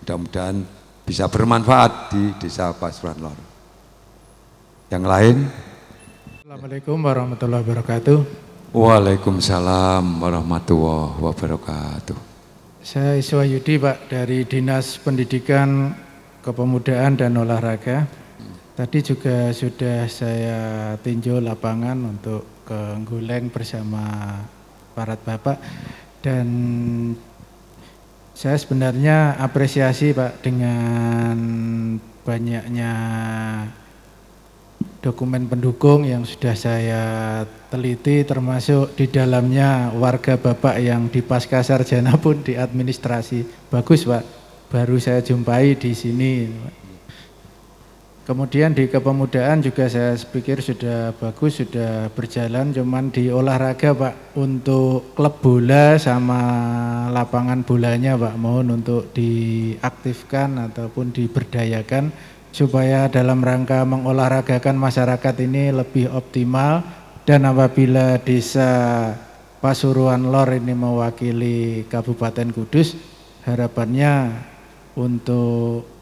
Speaker 2: mudah-mudahan bisa bermanfaat di Desa Pasuruan Lor. Yang lain?
Speaker 8: Assalamualaikum warahmatullahi wabarakatuh.
Speaker 2: Waalaikumsalam warahmatullahi wabarakatuh.
Speaker 8: Saya Iswa Yudi Pak, dari Dinas Pendidikan, Kepemudaan dan Olahraga. Tadi juga sudah saya tinjau lapangan untuk ke Ngguleng bersama parat Bapak, dan saya sebenarnya apresiasi Pak dengan banyaknya dokumen pendukung yang sudah saya teliti, termasuk di dalamnya warga Bapak yang di pasca sarjana pun di administrasi. Bagus Pak, baru saya jumpai di sini. Kemudian di kepemudaan juga saya pikir sudah bagus, sudah berjalan. Cuman di olahraga Pak, untuk klub bola sama lapangan bolanya Pak, mohon untuk diaktifkan ataupun diberdayakan supaya dalam rangka mengolahragakan masyarakat ini lebih optimal. Dan apabila Desa Pasuruan Lor ini mewakili Kabupaten Kudus, harapannya untuk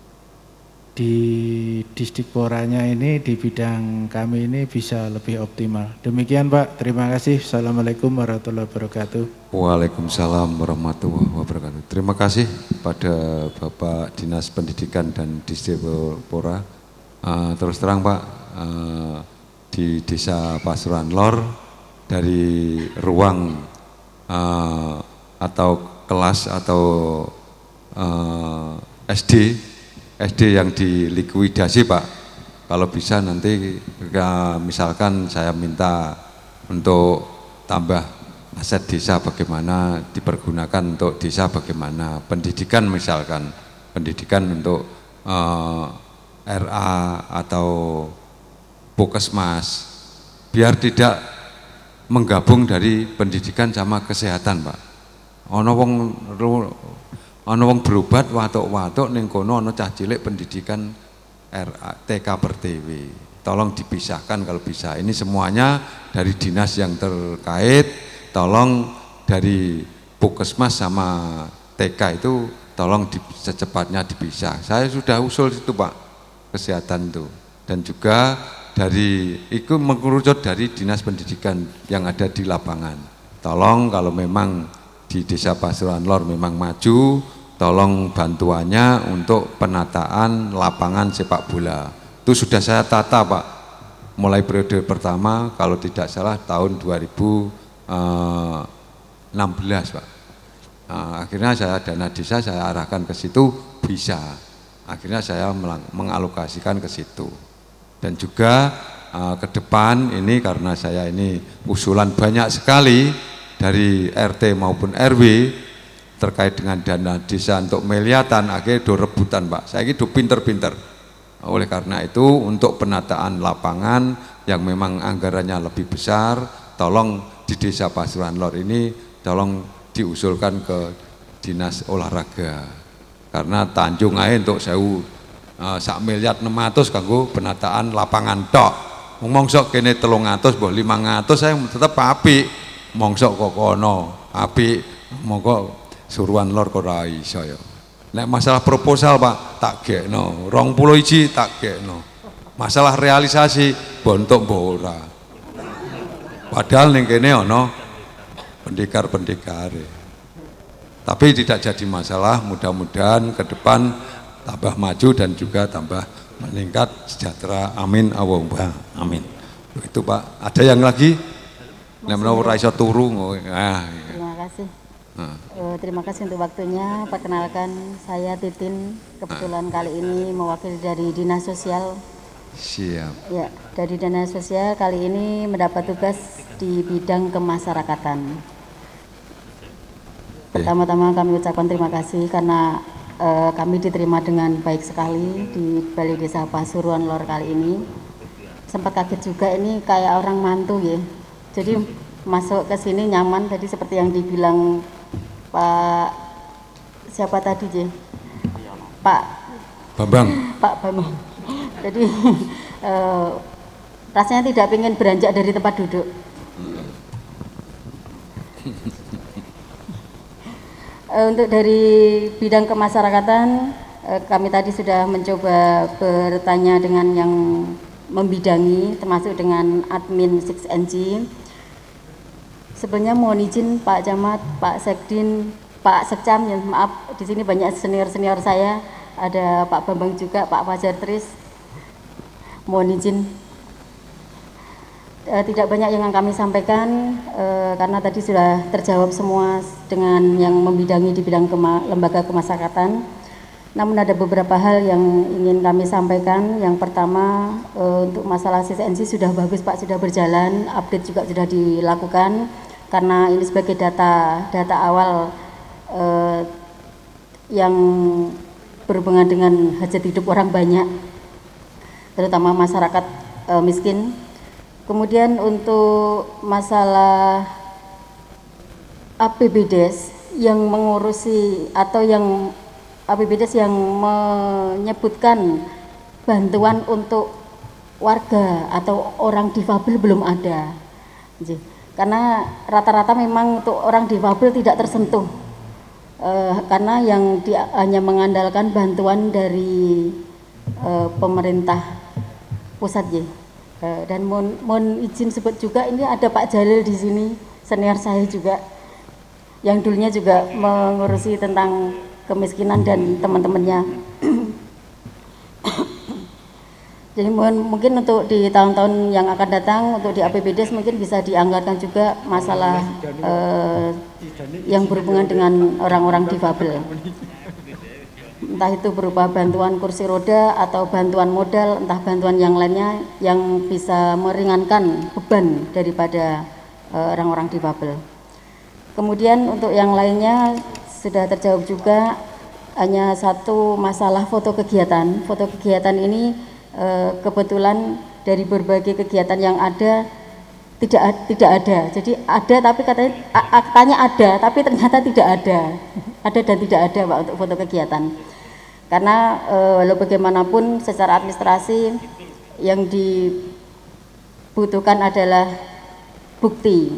Speaker 8: di Disdikporanya ini, di bidang kami ini bisa lebih optimal. Demikian Pak, terima kasih. Assalamualaikum warahmatullahi wabarakatuh.
Speaker 2: Waalaikumsalam warahmatullahi wabarakatuh. Terima kasih pada Bapak Dinas Pendidikan dan Disdikpora. Terus terang Pak, di Desa Pasuruan Lor, dari ruang atau kelas atau SD yang dilikuidasi Pak, kalau bisa nanti misalkan saya minta untuk tambah aset desa, bagaimana dipergunakan untuk desa, bagaimana pendidikan, misalkan pendidikan untuk RA atau Puskesmas, biar tidak menggabung dari pendidikan sama kesehatan Pak. Ono wong berobat watuk-watuk ning kono ono cah cilik pendidikan TK per TW. Tolong dipisahkan kalau bisa. Ini semuanya dari dinas yang terkait, tolong dari Puskesmas sama TK itu tolong secepatnya dipisah. Saya sudah usul itu Pak, kesehatan itu. Dan juga dari itu mengerucut dari dinas pendidikan yang ada di lapangan. Tolong kalau memang di Desa Pasuruan Lor memang maju, tolong bantuannya untuk penataan lapangan sepak bola. Itu sudah saya tata Pak, mulai periode pertama kalau tidak salah tahun 2016 Pak. Nah, akhirnya saya dana desa saya arahkan ke situ, bisa. Akhirnya saya mengalokasikan ke situ. Dan juga ke depan ini karena saya ini usulan banyak sekali dari RT maupun RW terkait dengan dana desa untuk meliatan, akhirnya do rebutan Pak. Saya ini do pinter-pinter. Oleh karena itu untuk penataan lapangan yang memang anggarannya lebih besar, tolong di Desa Pasuruan Lor ini tolong diusulkan ke dinas olahraga. Karena Tanjung ae entuk 1 miliar 600 kanggo penataan lapangan tok. Mongsok kene 300 mbah 500 saya tetep apik. Mongsok kok kono apik, monggo suruhan lor kok ora iso ya. Nek masalah proposal Pak tak gekno, 21 tak gekno. Masalah realisasi bontok mbok ora. Padahal ning kene ana pendekar-pendekare. Tapi tidak jadi masalah, mudah-mudahan ke depan tambah maju dan juga tambah meningkat sejahtera. Amin Allahumma amin. Itu Pak. Ada yang lagi? Nek menawa ora iso turu.
Speaker 9: Terima kasih. Terima kasih untuk waktunya. Perkenalkan saya Titin. Kebetulan kali ini mewakili dari Dinas Sosial.
Speaker 2: Siap.
Speaker 9: Ya, dari Dinas Sosial kali ini mendapat tugas di bidang kemasyarakatan. Pertama-tama kami ucapkan terima kasih karena kami diterima dengan baik sekali di Balai Desa Pasuruan Lor kali ini. Sempat kaget juga, ini kayak orang mantu ya. Jadi masuk ke sini nyaman, tadi seperti yang dibilang Pak siapa tadi ya? Pak
Speaker 2: Bambang.
Speaker 9: Pak Bambang. Jadi rasanya tidak ingin beranjak dari tempat duduk. Untuk dari bidang kemasyarakatan, kami tadi sudah mencoba bertanya dengan yang membidangi, termasuk dengan admin 6NG. Sebenarnya mohon izin Pak Camat, Pak Sekdin, Pak Sekcam, ya maaf di sini banyak senior saya, ada Pak Bambang juga, Pak Fajar Tris. Mohon izin. Tidak banyak yang kami sampaikan karena tadi sudah terjawab semua dengan yang membidangi di bidang lembaga kemasyarakatan. Namun ada beberapa hal yang ingin kami sampaikan. Yang pertama untuk masalah CCNC sudah bagus Pak, sudah berjalan, update juga sudah dilakukan karena ini sebagai data awal yang berhubungan dengan hajat hidup orang banyak, terutama masyarakat miskin. Kemudian untuk masalah APBDes yang mengurusi atau yang APBDes yang menyebutkan bantuan untuk warga atau orang difabel belum ada. Karena rata-rata memang untuk orang difabel tidak tersentuh. Karena yang hanya mengandalkan bantuan dari pemerintah pusat ya. Dan mohon izin sebut juga ini ada Pak Jalil di sini, senior saya juga, yang dulunya juga mengurusi tentang kemiskinan dan teman-temannya. Jadi mungkin untuk di tahun-tahun yang akan datang untuk di APBDes mungkin bisa dianggarkan juga masalah yang berhubungan dengan orang-orang difabel. Entah itu berupa bantuan kursi roda atau bantuan modal, entah bantuan yang lainnya yang bisa meringankan beban daripada orang-orang difabel. Kemudian untuk yang lainnya sudah terjawab juga, hanya satu masalah foto kegiatan. Foto kegiatan ini kebetulan dari berbagai kegiatan yang ada tidak ada. Jadi ada tapi katanya ada tapi ternyata tidak ada. Ada dan tidak ada Pak untuk foto kegiatan. Karena walau bagaimanapun secara administrasi yang dibutuhkan adalah bukti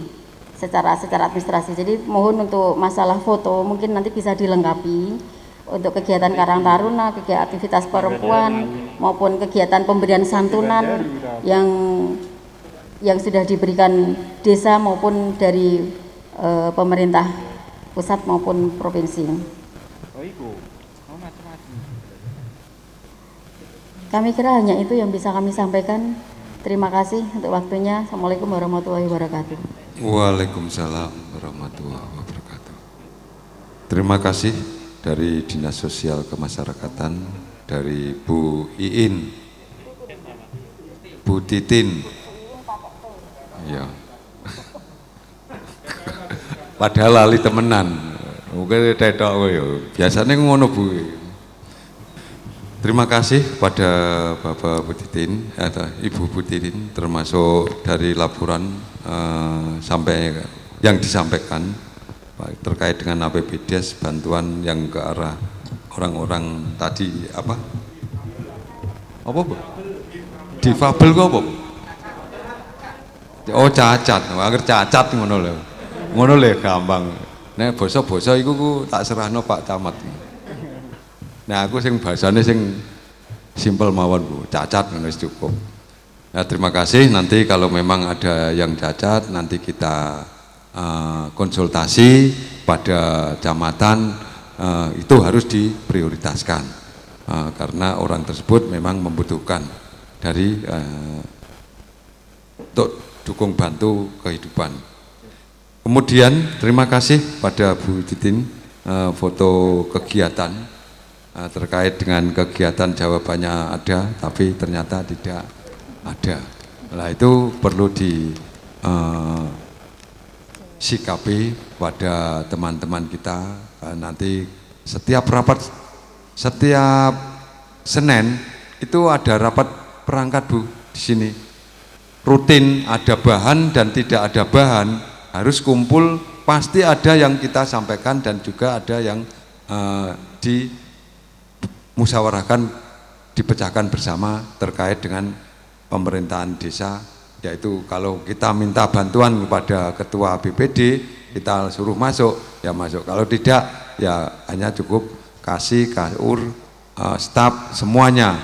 Speaker 9: secara administrasi. Jadi mohon untuk masalah foto mungkin nanti bisa dilengkapi untuk kegiatan Karang Taruna, kegiatan aktivitas perempuan maupun kegiatan pemberian santunan yang sudah diberikan desa maupun dari pemerintah pusat maupun provinsi. Kami kira hanya itu yang bisa kami sampaikan. Terima kasih untuk waktunya. Assalamualaikum warahmatullahi wabarakatuh.
Speaker 2: Waalaikumsalam warahmatullahi wabarakatuh. Terima kasih dari Dinas Sosial Kemasyarakatan, dari Bu Iin, Bu Titin. Ya. Padahal lali temenan. Mungkin tetok ya. Biasanya ngono Bu. Terima kasih kepada Bapak Bu Titin atau Ibu Bu Titin, termasuk dari laporan sampai yang disampaikan. terkait dengan APBDes, bantuan yang ke arah orang-orang tadi apa Bu? Difabel kok apa Bu? Oh cacat, agar cacat ngono lho gampang. Nek basa-basa iku ku tak serahno Pak Camat. Nah aku sing bahasane sing simpel mawon Bu, cacat ngono wis cukup. Nah, terima kasih, nanti kalau memang ada yang cacat nanti kita konsultasi pada camatan, itu harus diprioritaskan karena orang tersebut memang membutuhkan dari untuk dukung bantu kehidupan. Kemudian terima kasih pada Bu Titin foto kegiatan terkait dengan kegiatan, jawabannya ada tapi ternyata tidak ada. Nah itu perlu sikapi pada teman-teman kita. Nanti setiap rapat, setiap Senin itu ada rapat perangkat Bu di sini. Rutin ada bahan dan tidak ada bahan harus kumpul, pasti ada yang kita sampaikan dan juga ada yang dimusyawarahkan, dipecahkan bersama terkait dengan pemerintahan desa. Yaitu kalau kita minta bantuan kepada ketua BPD, kita suruh masuk, ya masuk. Kalau tidak, ya hanya cukup kasih KUR, staf semuanya,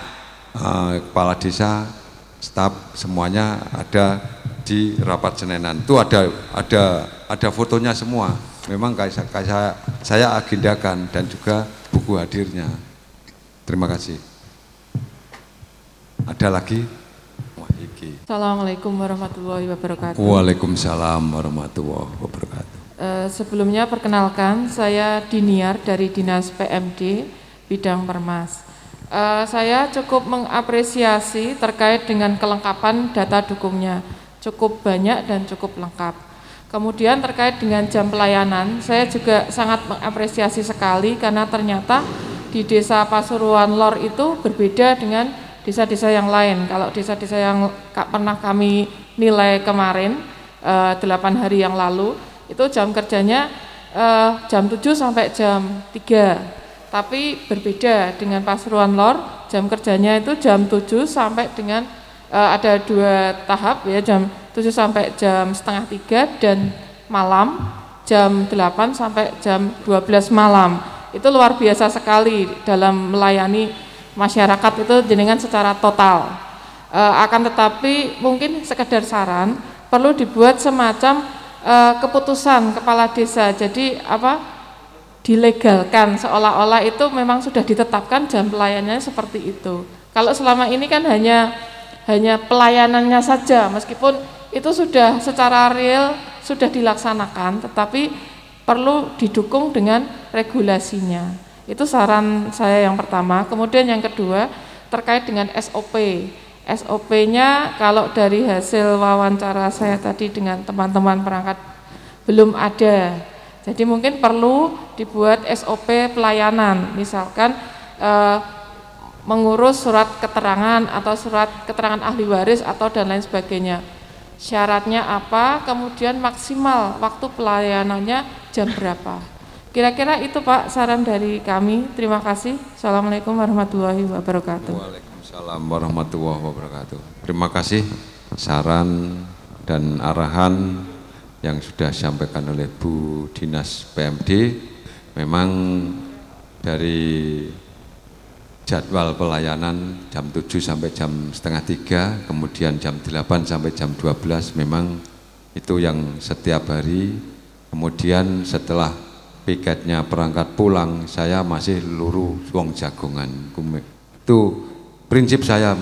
Speaker 2: kepala desa, staf semuanya ada di rapat Seninan. Itu ada fotonya semua. Memang saya agendakan dan juga buku hadirnya. Terima kasih. Ada lagi?
Speaker 10: Assalamualaikum warahmatullahi wabarakatuh.
Speaker 2: Waalaikumsalam warahmatullahi wabarakatuh.
Speaker 10: Sebelumnya perkenalkan, saya Diniar dari Dinas PMD bidang Permas. Saya cukup mengapresiasi terkait dengan kelengkapan data dukungnya, cukup banyak dan cukup lengkap. Kemudian terkait dengan jam pelayanan, saya juga sangat mengapresiasi sekali karena ternyata di Desa Pasuruan Lor itu berbeda dengan desa-desa yang lain. Kalau desa-desa yang pernah kami nilai kemarin 8 hari yang lalu, itu jam kerjanya jam 7 sampai jam 3. Tapi berbeda dengan Pasuruan Lor, jam kerjanya itu jam 7 sampai dengan ada 2 tahap ya, jam 7 sampai jam setengah 3 dan malam jam 8 sampai jam 12 malam. Itu luar biasa sekali dalam melayani masyarakat itu jenengan secara total. Akan tetapi mungkin sekedar saran, perlu dibuat semacam keputusan kepala desa. Jadi dilegalkan seolah-olah itu memang sudah ditetapkan jam pelayanannya seperti itu. Kalau selama ini kan hanya pelayanannya saja, meskipun itu sudah secara real sudah dilaksanakan, tetapi perlu didukung dengan regulasinya. Itu saran saya yang pertama. Kemudian yang kedua terkait dengan SOP. SOP-nya kalau dari hasil wawancara saya tadi dengan teman-teman perangkat belum ada. Jadi mungkin perlu dibuat SOP pelayanan. Misalkan mengurus surat keterangan atau surat keterangan ahli waris atau dan lain sebagainya. Syaratnya apa? Kemudian maksimal waktu pelayanannya jam berapa? Kira-kira itu Pak saran dari kami. Terima kasih. Assalamualaikum warahmatullahi wabarakatuh.
Speaker 2: Waalaikumsalam warahmatullahi wabarakatuh. Terima kasih saran dan arahan yang sudah disampaikan oleh Bu Dinas PMD. Memang dari jadwal pelayanan jam 7 sampai jam setengah 3, kemudian jam 8 sampai jam 12 memang itu yang setiap hari. Kemudian setelah piketnya perangkat pulang, saya masih luru wong jagongan. Itu prinsip saya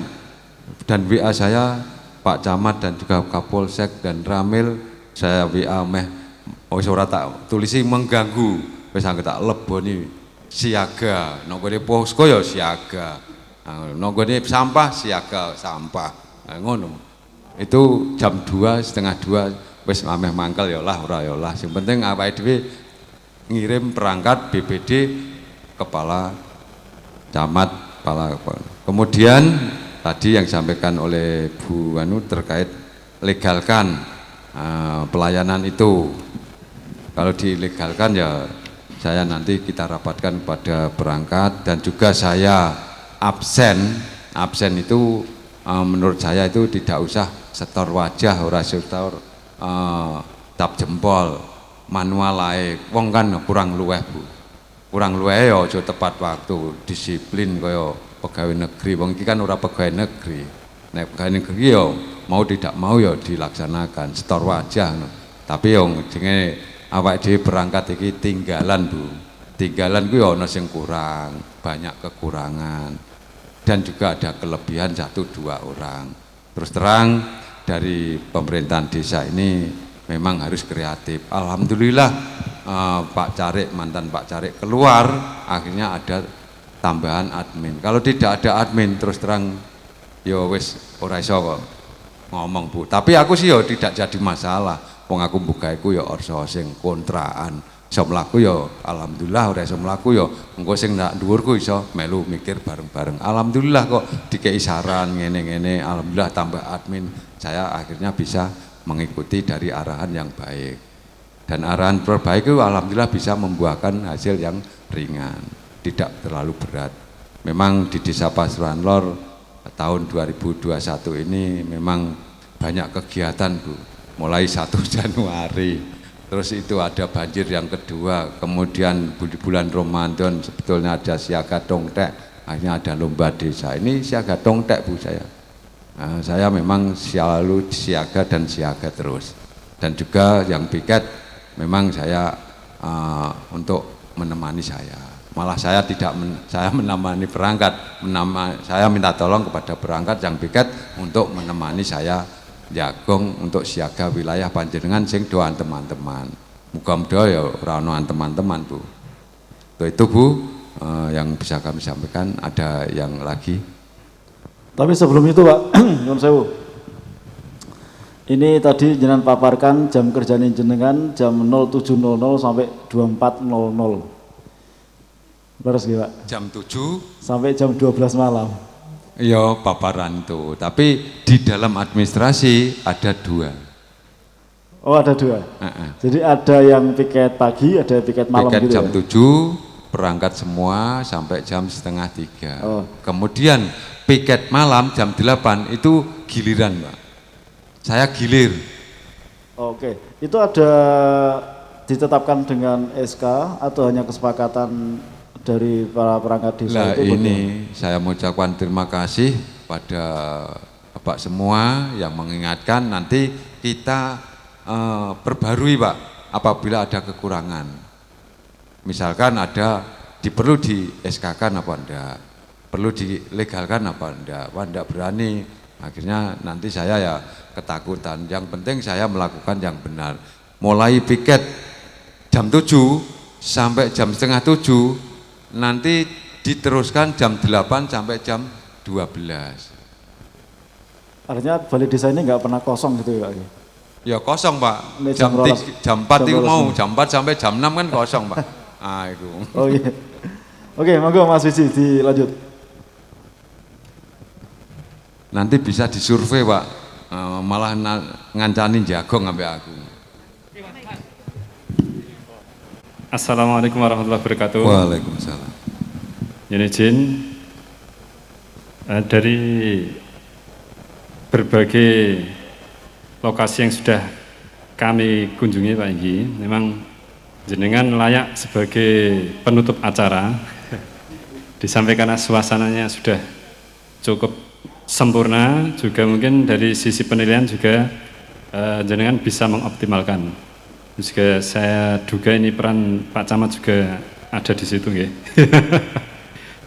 Speaker 2: dan WA saya Pak Camat dan juga Kapolsek dan Ramil, saya WA wis ora tak tulisi mengganggu, wis anggo tak leboni siaga, nonggone posko ya siaga, nonggone sampah siaga sampah, ngono. Itu jam 2, setengah 2 wis ameh mangkel ya lah ora ya lah, sing penting awake dhewe ngirim perangkat BPD kepala camat, kepala. Kemudian tadi yang disampaikan oleh Bu Anu terkait legalkan pelayanan itu. Kalau dilegalkan ya saya nanti kita rapatkan pada perangkat, dan juga saya absen itu menurut saya itu tidak usah setor wajah, ora setor tap jempol, manual ae. Wong kan kurang luweh Bu. Kurang luweh ya aja tepat waktu, disiplin kaya pegawai negeri. Wong iki kan ora pegawai negeri. Nek pegawai negeri ya mau tidak mau ya dilaksanakan setor wajah. Tapi yang jenenge awak dhewe berangkat iki tinggalan Bu. Tinggalan ku ya ana sing kurang, banyak kekurangan. Dan juga ada kelebihan 1-2 orang. Terus terang dari pemerintahan desa ini memang harus kreatif. Alhamdulillah Pak Carik, mantan Pak Carik keluar, akhirnya ada tambahan admin. Kalau tidak ada admin terus terang ya wis ora iso kok ngomong Bu. Tapi aku sih ya tidak jadi masalah. Wong aku buka iku ya orso sing kontraan. Iso mlaku ya alhamdulillah, ora iso mlaku ya engko sing ndak dhuwurku iso melu mikir bareng-bareng. Alhamdulillah kok dikei saran ngene-ngene, alhamdulillah tambah admin. Saya akhirnya bisa mengikuti dari arahan yang baik. Dan arahan terbaik itu alhamdulillah bisa membuahkan hasil yang ringan, tidak terlalu berat. Memang di Desa Pasuruan Lor tahun 2021 ini memang banyak kegiatan Bu. Mulai 1 Januari. Terus itu ada banjir yang kedua, kemudian bulan Ramadan sebetulnya ada siaga dongtek, akhirnya ada lomba desa. Ini siaga dongtek Bu saya. Nah, saya memang selalu siaga dan siaga terus. Dan juga yang piket memang saya untuk menemani saya. Malah saya tidak saya menemani perangkat, saya minta tolong kepada perangkat yang piket untuk menemani saya jagong untuk siaga wilayah panjenengan sing doan teman-teman. Muga-muga ya ora ono teman-teman Bu. Itu Bu yang bisa kami sampaikan. Ada yang lagi?
Speaker 11: Tapi sebelum itu Pak, nyuwun sewu. Ini tadi jenengan paparkan jam kerjanya jenengan jam 07.00 sampai 24.00. Beres nggih Pak? Jam 7 sampai jam 12 malam.
Speaker 2: Iya paparan itu, tapi di dalam administrasi ada 2.
Speaker 11: Oh ada 2? Jadi ada yang piket pagi, ada piket malam
Speaker 2: piket
Speaker 11: gitu
Speaker 2: jam
Speaker 11: ya?
Speaker 2: 7, perangkat semua sampai jam 2:30. Oh. Kemudian piket malam jam 8 itu giliran Pak. Saya gilir.
Speaker 11: Oke, itu ada ditetapkan dengan SK atau hanya kesepakatan dari para perangkat desa?
Speaker 2: Nah
Speaker 11: itu
Speaker 2: ini saya mau ucapkan terima kasih pada Bapak semua yang mengingatkan. Nanti kita perbarui Pak apabila ada kekurangan. Misalkan ada perlu di SK-kan apa enggak, perlu dilegalkan apa enggak berani. Akhirnya nanti saya ya ketakutan. Yang penting saya melakukan yang benar. Mulai piket jam 7 sampai jam 6:30. Nanti diteruskan jam 8 sampai jam 12.
Speaker 11: Artinya balai desa ini nggak pernah kosong gitu ya Pak?
Speaker 2: Ya kosong Pak, jam 4 itu mau, jam 4 sampai jam 6 kan kosong Pak. Ah itu.
Speaker 11: Oh iya. Oke, monggo Mas Wiji dilanjut.
Speaker 2: Nanti bisa disurvei Pak, malah ngancani jagong sampai aku.
Speaker 12: Assalamualaikum warahmatullahi wabarakatuh.
Speaker 2: Waalaikumsalam.
Speaker 12: Ini izin dari berbagai lokasi yang sudah kami kunjungi Pak Inggi, memang jenengan layak sebagai penutup acara. Disampaikan suasananya sudah cukup sempurna, juga mungkin dari sisi penilaian juga jenengan bisa mengoptimalkan. Juga saya duga ini peran Pak Camat juga ada di situ nggih.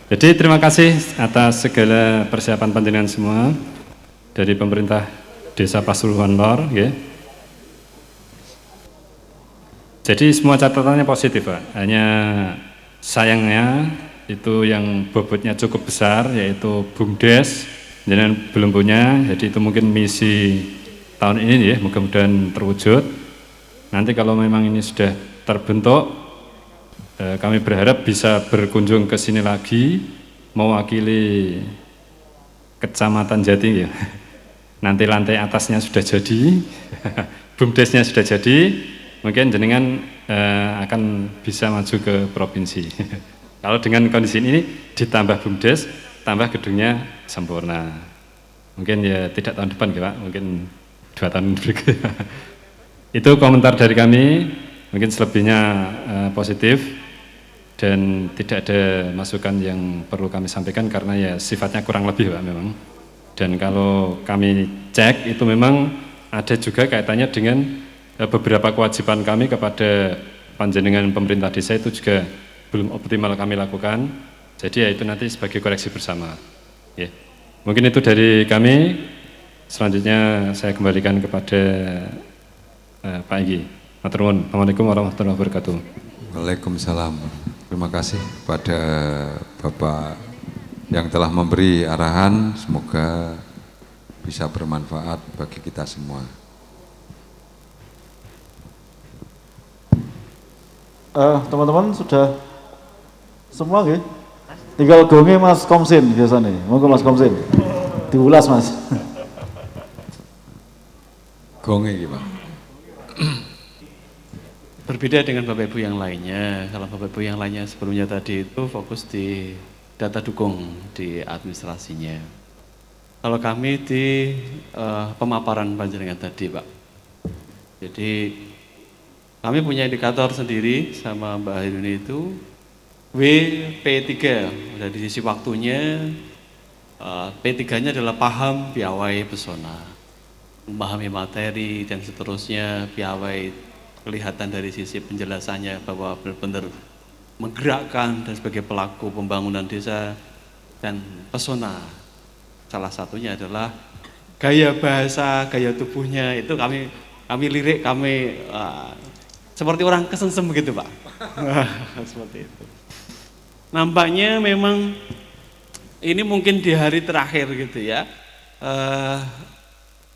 Speaker 12: Jadi terima kasih atas segala persiapan panjenengan semua dari pemerintah Desa Pasuruan Lor nggih. Jadi semua catatannya positif Pak. Hanya sayangnya itu yang bobotnya cukup besar yaitu BUMDes jenengan belum punya. Jadi itu mungkin misi tahun ini ya, mudah-mudahan terwujud. Nanti kalau memang ini sudah terbentuk, kami berharap bisa berkunjung ke sini lagi, mewakili Kecamatan Jati ya. Nanti lantai atasnya sudah jadi, BUMDesnya sudah jadi, mungkin jenengan akan bisa maju ke provinsi. Kalau dengan kondisi ini ditambah BUMDes, tambah gedungnya sempurna. Mungkin ya tidak tahun depan ya Pak, mungkin 2 tahun berikutnya. Itu komentar dari kami, mungkin selebihnya positif dan tidak ada masukan yang perlu kami sampaikan karena ya sifatnya kurang lebih Pak memang. Dan kalau kami cek itu memang ada juga kaitannya dengan beberapa kewajiban kami kepada panjenengan pemerintah desa itu juga belum optimal kami lakukan. Jadi ya itu nanti sebagai koreksi bersama. Ya. Mungkin itu dari kami. Selanjutnya saya kembalikan kepada Pak Enggi. Matur nuwun. Assalamualaikum warahmatullahi wabarakatuh.
Speaker 2: Waalaikumsalam. Terima kasih kepada Bapak yang telah memberi arahan. Semoga bisa bermanfaat bagi kita semua.
Speaker 11: Teman-teman sudah semua nggih? Tinggal gonge Mas Komsin biasanya. Monggo Mas Komsin. Diulas Mas.
Speaker 2: Gonge iki, Pak.
Speaker 13: Berbeda dengan Bapak Ibu yang lainnya. Kalau Bapak Ibu yang lainnya sebelumnya tadi itu fokus di data dukung di administrasinya. Kalau kami di pemaparan panjenengan tadi, Pak. Jadi kami punya indikator sendiri sama Mbak Hairuni itu WP3, dari sisi waktunya P3-nya adalah paham, piawai, pesona, memahami materi dan seterusnya. Piawai kelihatan dari sisi penjelasannya bahwa benar-benar menggerakkan dan sebagai pelaku pembangunan desa. Dan pesona salah satunya adalah gaya bahasa, gaya tubuhnya itu kami lirik, kami seperti orang kesensem begitu Pak. Seperti itu. Nampaknya memang ini mungkin di hari terakhir gitu ya,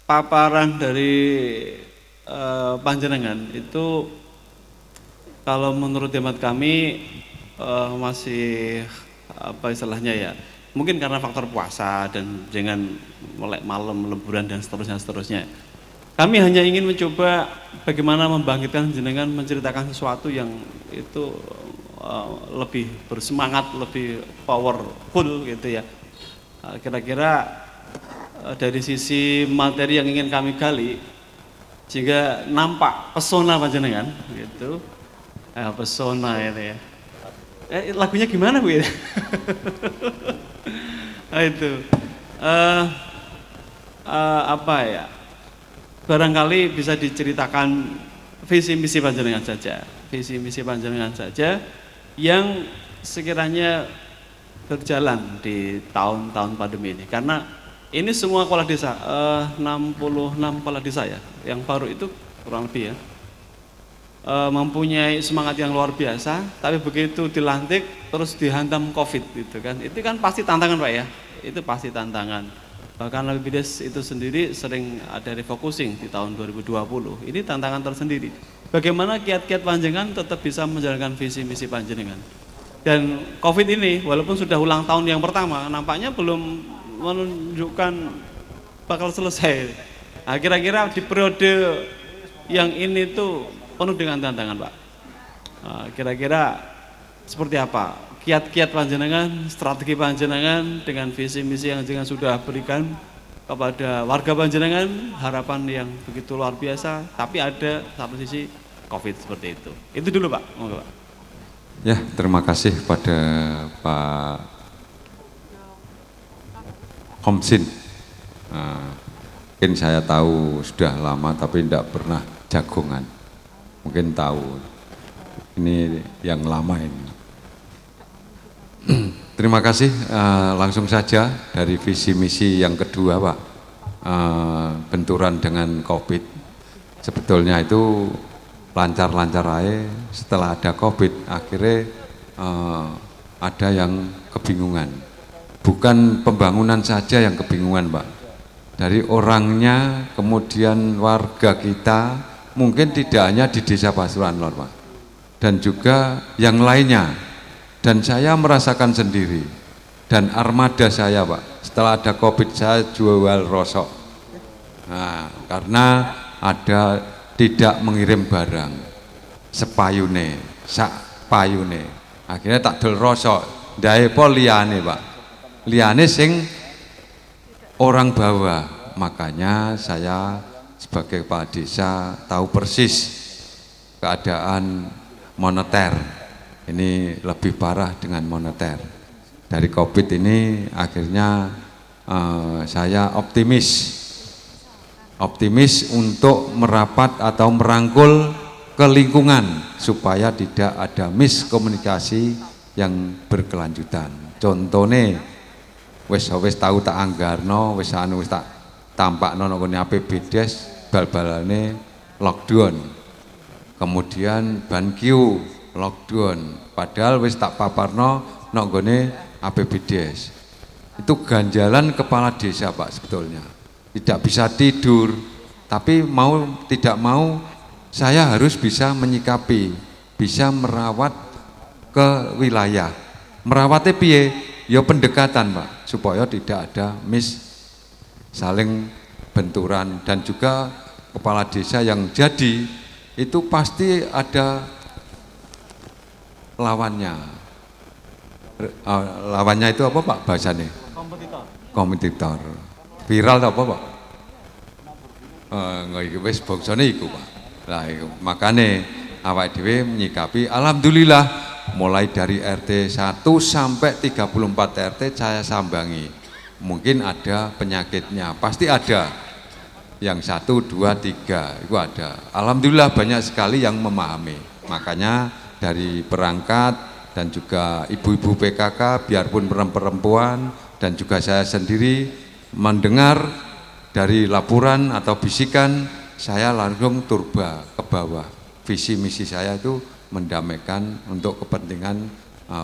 Speaker 13: paparan dari panjenengan itu kalau menurut hemat kami masih apa istilahnya ya, mungkin karena faktor puasa dan jangan melek malam, liburan dan seterusnya. Kami hanya ingin mencoba bagaimana membangkitkan jenengan menceritakan sesuatu yang itu lebih bersemangat, lebih powerful gitu ya. Kira-kira dari sisi materi yang ingin kami gali sehingga nampak pesona panjenengan gitu. Pesona itu ya. Lagunya gimana Bu? Itu apa ya? Barangkali bisa diceritakan visi misi panjenengan saja, visi misi panjenengan saja yang sekiranya berjalan di tahun-tahun pandemi ini. Karena ini semua kepala desa, 66 kepala desa ya, yang baru itu kurang lebih ya, mempunyai semangat yang luar biasa, tapi begitu dilantik terus dihantam COVID gitu kan, itu kan pasti tantangan Pak ya, itu pasti tantangan. Bahkan BUMDes itu sendiri sering ada refocusing di tahun 2020. Ini tantangan tersendiri. Bagaimana kiat-kiat panjenengan tetap bisa menjalankan visi misi panjenengan. Dan COVID ini walaupun sudah ulang tahun yang pertama, nampaknya belum menunjukkan bakal selesai. Nah, kira-kira di periode yang ini tuh penuh dengan tantangan, Pak. Nah, kira-kira seperti apa? Kiat-kiat panjenengan, strategi panjenengan dengan visi misi yang jenengan sudah berikan kepada warga panjenengan, harapan yang begitu luar biasa, tapi ada satu sisi COVID seperti itu. Itu dulu Pak. Monggo, Pak.
Speaker 2: Ya, terima kasih pada Pak Komsin. Mungkin saya tahu sudah lama tapi tidak pernah jagongan. Mungkin tahu. Ini yang lama ini. Terima kasih, langsung saja dari visi misi yang kedua Pak, benturan dengan COVID. Sebetulnya itu lancar-lancar aja, setelah ada COVID akhirnya ada yang kebingungan. Bukan pembangunan saja yang kebingungan Pak, dari orangnya, kemudian warga kita, mungkin tidak hanya di Desa Pasuruan Lor Pak, dan juga yang lainnya. Dan saya merasakan sendiri, dan armada saya Pak, setelah ada COVID saya jual rosok. Nah, karena ada tidak mengirim barang. sepayune, sak payune. Akhirnya tak dol rosok, ndae po liyane, Pak. Liyane sing orang bawah. Makanya saya sebagai kepala desa tahu persis keadaan moneter. Ini lebih parah dengan moneter. Dari COVID ini akhirnya saya optimis untuk merapat atau merangkul ke lingkungan supaya tidak ada miskomunikasi yang berkelanjutan. Contohnya wis tahu tak anggarno, wis tak tampakno nang APBDes bal-balane lockdown. Kemudian bankiu lockdown. Padahal wis tak paparno nang APBDes. Itu ganjalan kepala desa, Pak, sebetulnya. Tidak bisa tidur, tapi mau tidak mau saya harus bisa menyikapi, bisa merawat ke wilayah. Merawatnya piye? Ya pendekatan, Pak, supaya tidak ada saling benturan. Dan juga kepala desa yang jadi itu pasti ada lawannya. Lawannya itu apa, Pak, bahasanya? Kompetitor. Viral apa, Pak? Nggak wis bangsane iku, Pak. Lah makane awake dhewe menyikapi, alhamdulillah mulai dari RT 1 sampai 34 RT saya sambangi. Mungkin ada penyakitnya, pasti ada. Yang 1, 2, 3 itu ada. Alhamdulillah banyak sekali yang memahami. Makanya dari perangkat dan juga ibu-ibu PKK, biarpun perempuan dan juga saya sendiri mendengar dari laporan atau bisikan, saya langsung turba ke bawah. Visi misi saya itu mendamaikan untuk kepentingan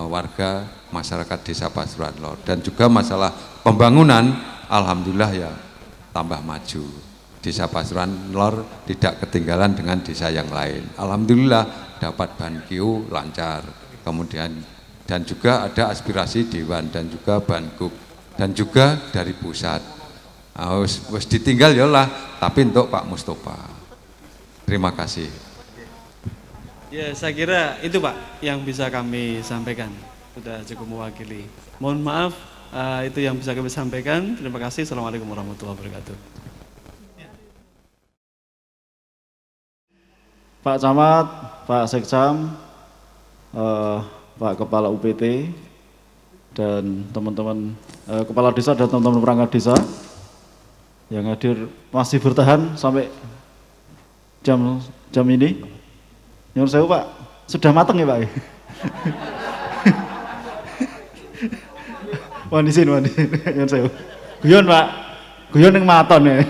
Speaker 2: warga masyarakat Desa Pasuruan Lor. Dan juga masalah pembangunan, alhamdulillah ya tambah maju. Desa Pasuruan Lor tidak ketinggalan dengan desa yang lain. Alhamdulillah dapat bankiu lancar. Kemudian dan juga ada aspirasi Dewan dan juga Bankub dan juga dari pusat. Wis ditinggal ya lah, tapi untuk Pak Mustofa. Terima kasih.
Speaker 13: Ya, saya kira itu, Pak, yang bisa kami sampaikan. Sudah cukup mewakili. Mohon maaf, itu yang bisa kami sampaikan. Terima kasih. Assalamualaikum warahmatullahi wabarakatuh.
Speaker 11: Pak Camat, Pak Sekcam, Pak Kepala UPT, dan teman-teman Kepala Desa dan teman-teman perangkat desa yang hadir masih bertahan sampai jam ini. Nyuwun sewu, Pak, sudah mateng ya, Pak? Wanisin, nyuwun sewu. Guyon, Pak, guyon yang maton ya.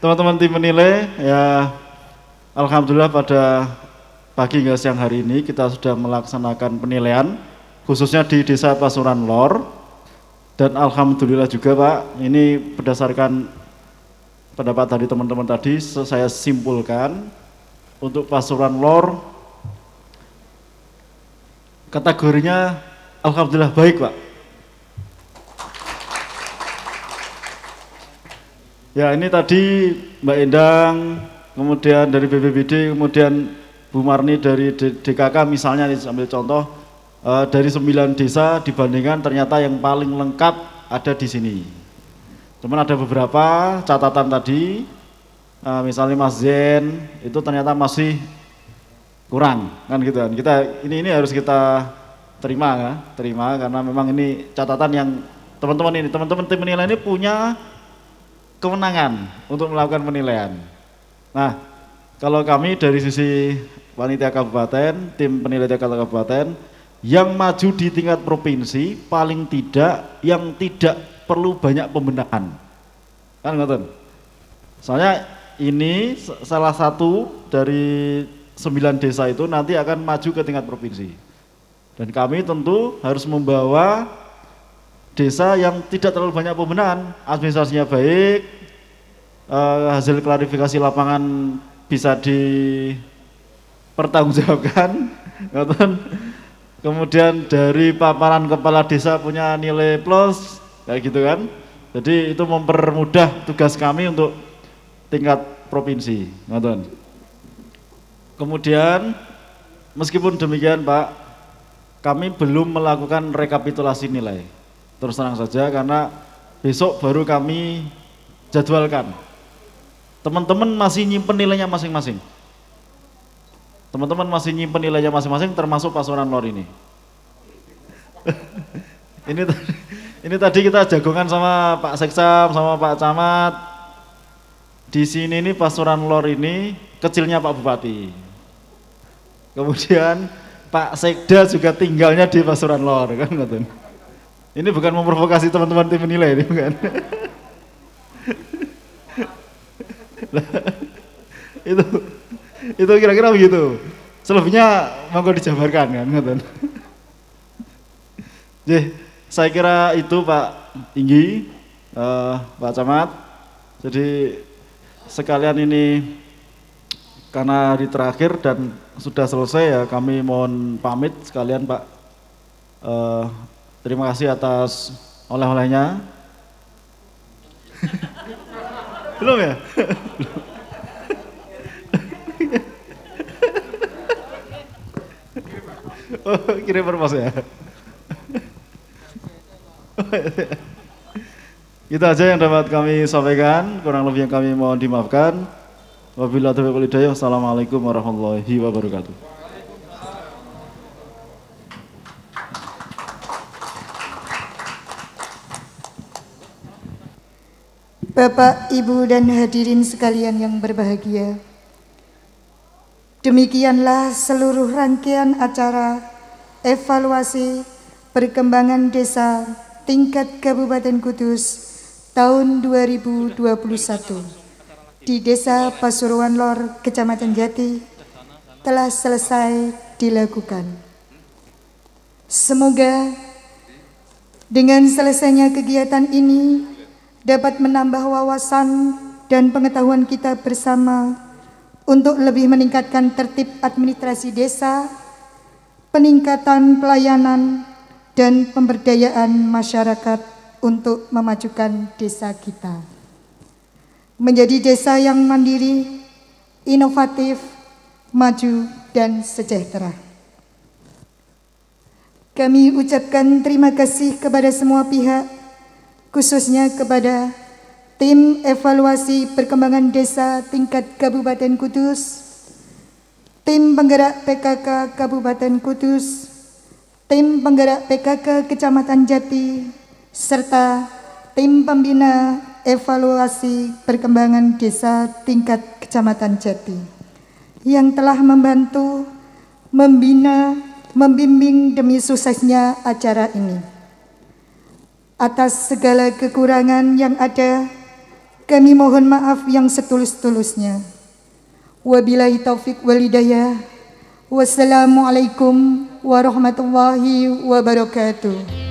Speaker 11: Teman-teman tim penilai, ya alhamdulillah pada pagi hingga siang hari ini kita sudah melaksanakan penilaian khususnya di Desa Pasuruan Lor. Dan alhamdulillah juga, Pak, ini berdasarkan pendapat dari teman-teman tadi, saya simpulkan untuk Pasuruan Lor kategorinya alhamdulillah baik, Pak. Ya, ini tadi Mbak Endang, kemudian dari BPBD, kemudian Bu Marni dari DKK misalnya, ambil contoh, dari 9 desa dibandingkan ternyata yang paling lengkap ada di sini. Cuman ada beberapa catatan tadi, misalnya Mas Zen itu ternyata masih kurang, kan gitu kan. Ini harus kita terima karena memang ini catatan yang teman-teman tim penilai ini punya kewenangan untuk melakukan penilaian. Nah, kalau kami dari sisi panitia kabupaten, tim penilai kabupaten yang maju di tingkat provinsi paling tidak yang tidak perlu banyak pembenahan, kan ngoten. Soalnya ini salah satu dari 9 desa itu nanti akan maju ke tingkat provinsi, dan kami tentu harus membawa desa yang tidak terlalu banyak pembenahan, administrasinya baik, hasil klarifikasi lapangan bisa dipertanggungjawabkan, kemudian dari paparan kepala desa punya nilai plus, kayak gitu kan. Jadi itu mempermudah tugas kami untuk tingkat provinsi, ngoten. Kemudian meskipun demikian Pak, kami belum melakukan rekapitulasi nilai. Terus terang saja karena besok baru kami jadwalkan. Teman-teman masih nyimpen nilainya masing-masing. Teman-teman masih nyimpen nilainya masing-masing termasuk Pasuruan Lor ini. Ini tadi kita jagongan sama Pak Seksam, sama Pak Camat. Di sini ini Pasuruan Lor ini kecilnya Pak Bupati. Kemudian Pak Sekda juga tinggalnya di Pasuruan Lor, kan ngoten. Ini bukan memprovokasi teman-teman tim menilai ini bukan. itu kira-kira begitu. Selebihnya monggo dijabarkan kan ngoten. Saya kira itu Pak Inggi, Pak Camat. Jadi sekalian ini karena hari terakhir dan sudah selesai ya, kami mohon pamit sekalian Pak. Terima kasih atas oleh-olehnya. Belum ya? Oh, kirim perpos ya. Itu aja yang dapat kami sampaikan, kurang lebih yang kami mohon dimaafkan. Wabillahi taufiq wal hidayah. Wassalamualaikum warahmatullahi wabarakatuh.
Speaker 14: Bapak, Ibu, dan hadirin sekalian yang berbahagia, demikianlah seluruh rangkaian acara evaluasi perkembangan desa tingkat Kabupaten Kudus tahun 2021 di Desa Pasuruan Lor, Kecamatan Jati telah selesai dilakukan. Semoga dengan selesainya kegiatan ini dapat menambah wawasan dan pengetahuan kita bersama untuk lebih meningkatkan tertib administrasi desa, peningkatan pelayanan, dan pemberdayaan masyarakat untuk memajukan desa kita menjadi desa yang mandiri, inovatif, maju, dan sejahtera. Kami ucapkan terima kasih kepada semua pihak, khususnya kepada tim evaluasi perkembangan desa tingkat Kabupaten Kudus, tim penggerak PKK Kabupaten Kudus, tim penggerak PKK Kecamatan Jati, serta tim pembina evaluasi perkembangan desa tingkat Kecamatan Jati yang telah membantu, membina, membimbing demi suksesnya acara ini. Atas segala kekurangan yang ada, kami mohon maaf yang setulus-tulusnya. Wabillahi taufiq wal hidayah. Wassalamualaikum warahmatullahi wabarakatuh.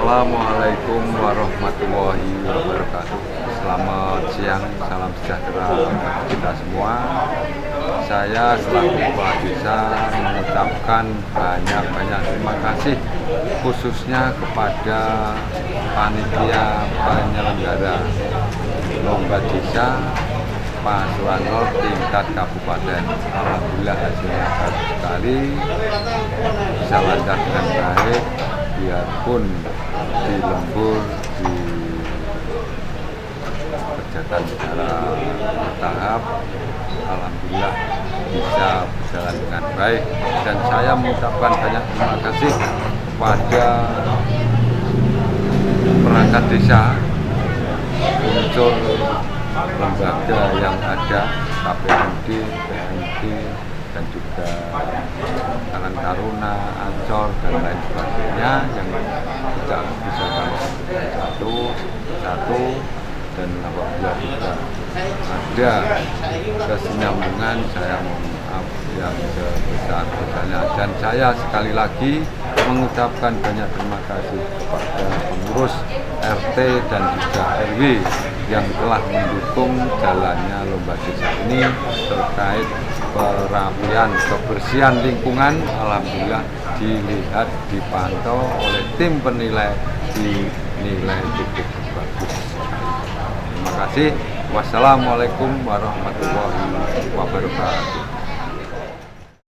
Speaker 2: Assalamualaikum warahmatullahi wabarakatuh. Selamat siang, salam sejahtera bagi kita semua. Saya selaku Kepala Desa mengucapkan banyak-banyak terima kasih khususnya kepada panitia penyelenggara lomba desa Pasuruan Nor tingkat kabupaten. Alhamdulillah hasilnya bagus sekali, bisa lancar dengan baik, biarpun di lembur, dikerjakan secara bertahap, alhamdulillah bisa berjalan dengan baik. Dan saya mengucapkan banyak terima kasih kepada perangkat desa, unsur lembaga yang ada, KPMD, PMD, dan juga Tangan Taruna, Ancor, dan lain sebagainya yang tidak bisa kami satu, dan apabila juga ada kesinambungan saya mohon maaf yang sebesar-besarnya. Dan saya sekali lagi mengucapkan banyak terima kasih kepada pengurus RT dan juga RW yang telah mendukung jalannya lomba desa ini terkait perapian kebersihan lingkungan. Alhamdulillah dilihat, dipantau oleh tim penilai, dinilai cukup bagus. Terima kasih. Wassalamualaikum warahmatullahi wabarakatuh.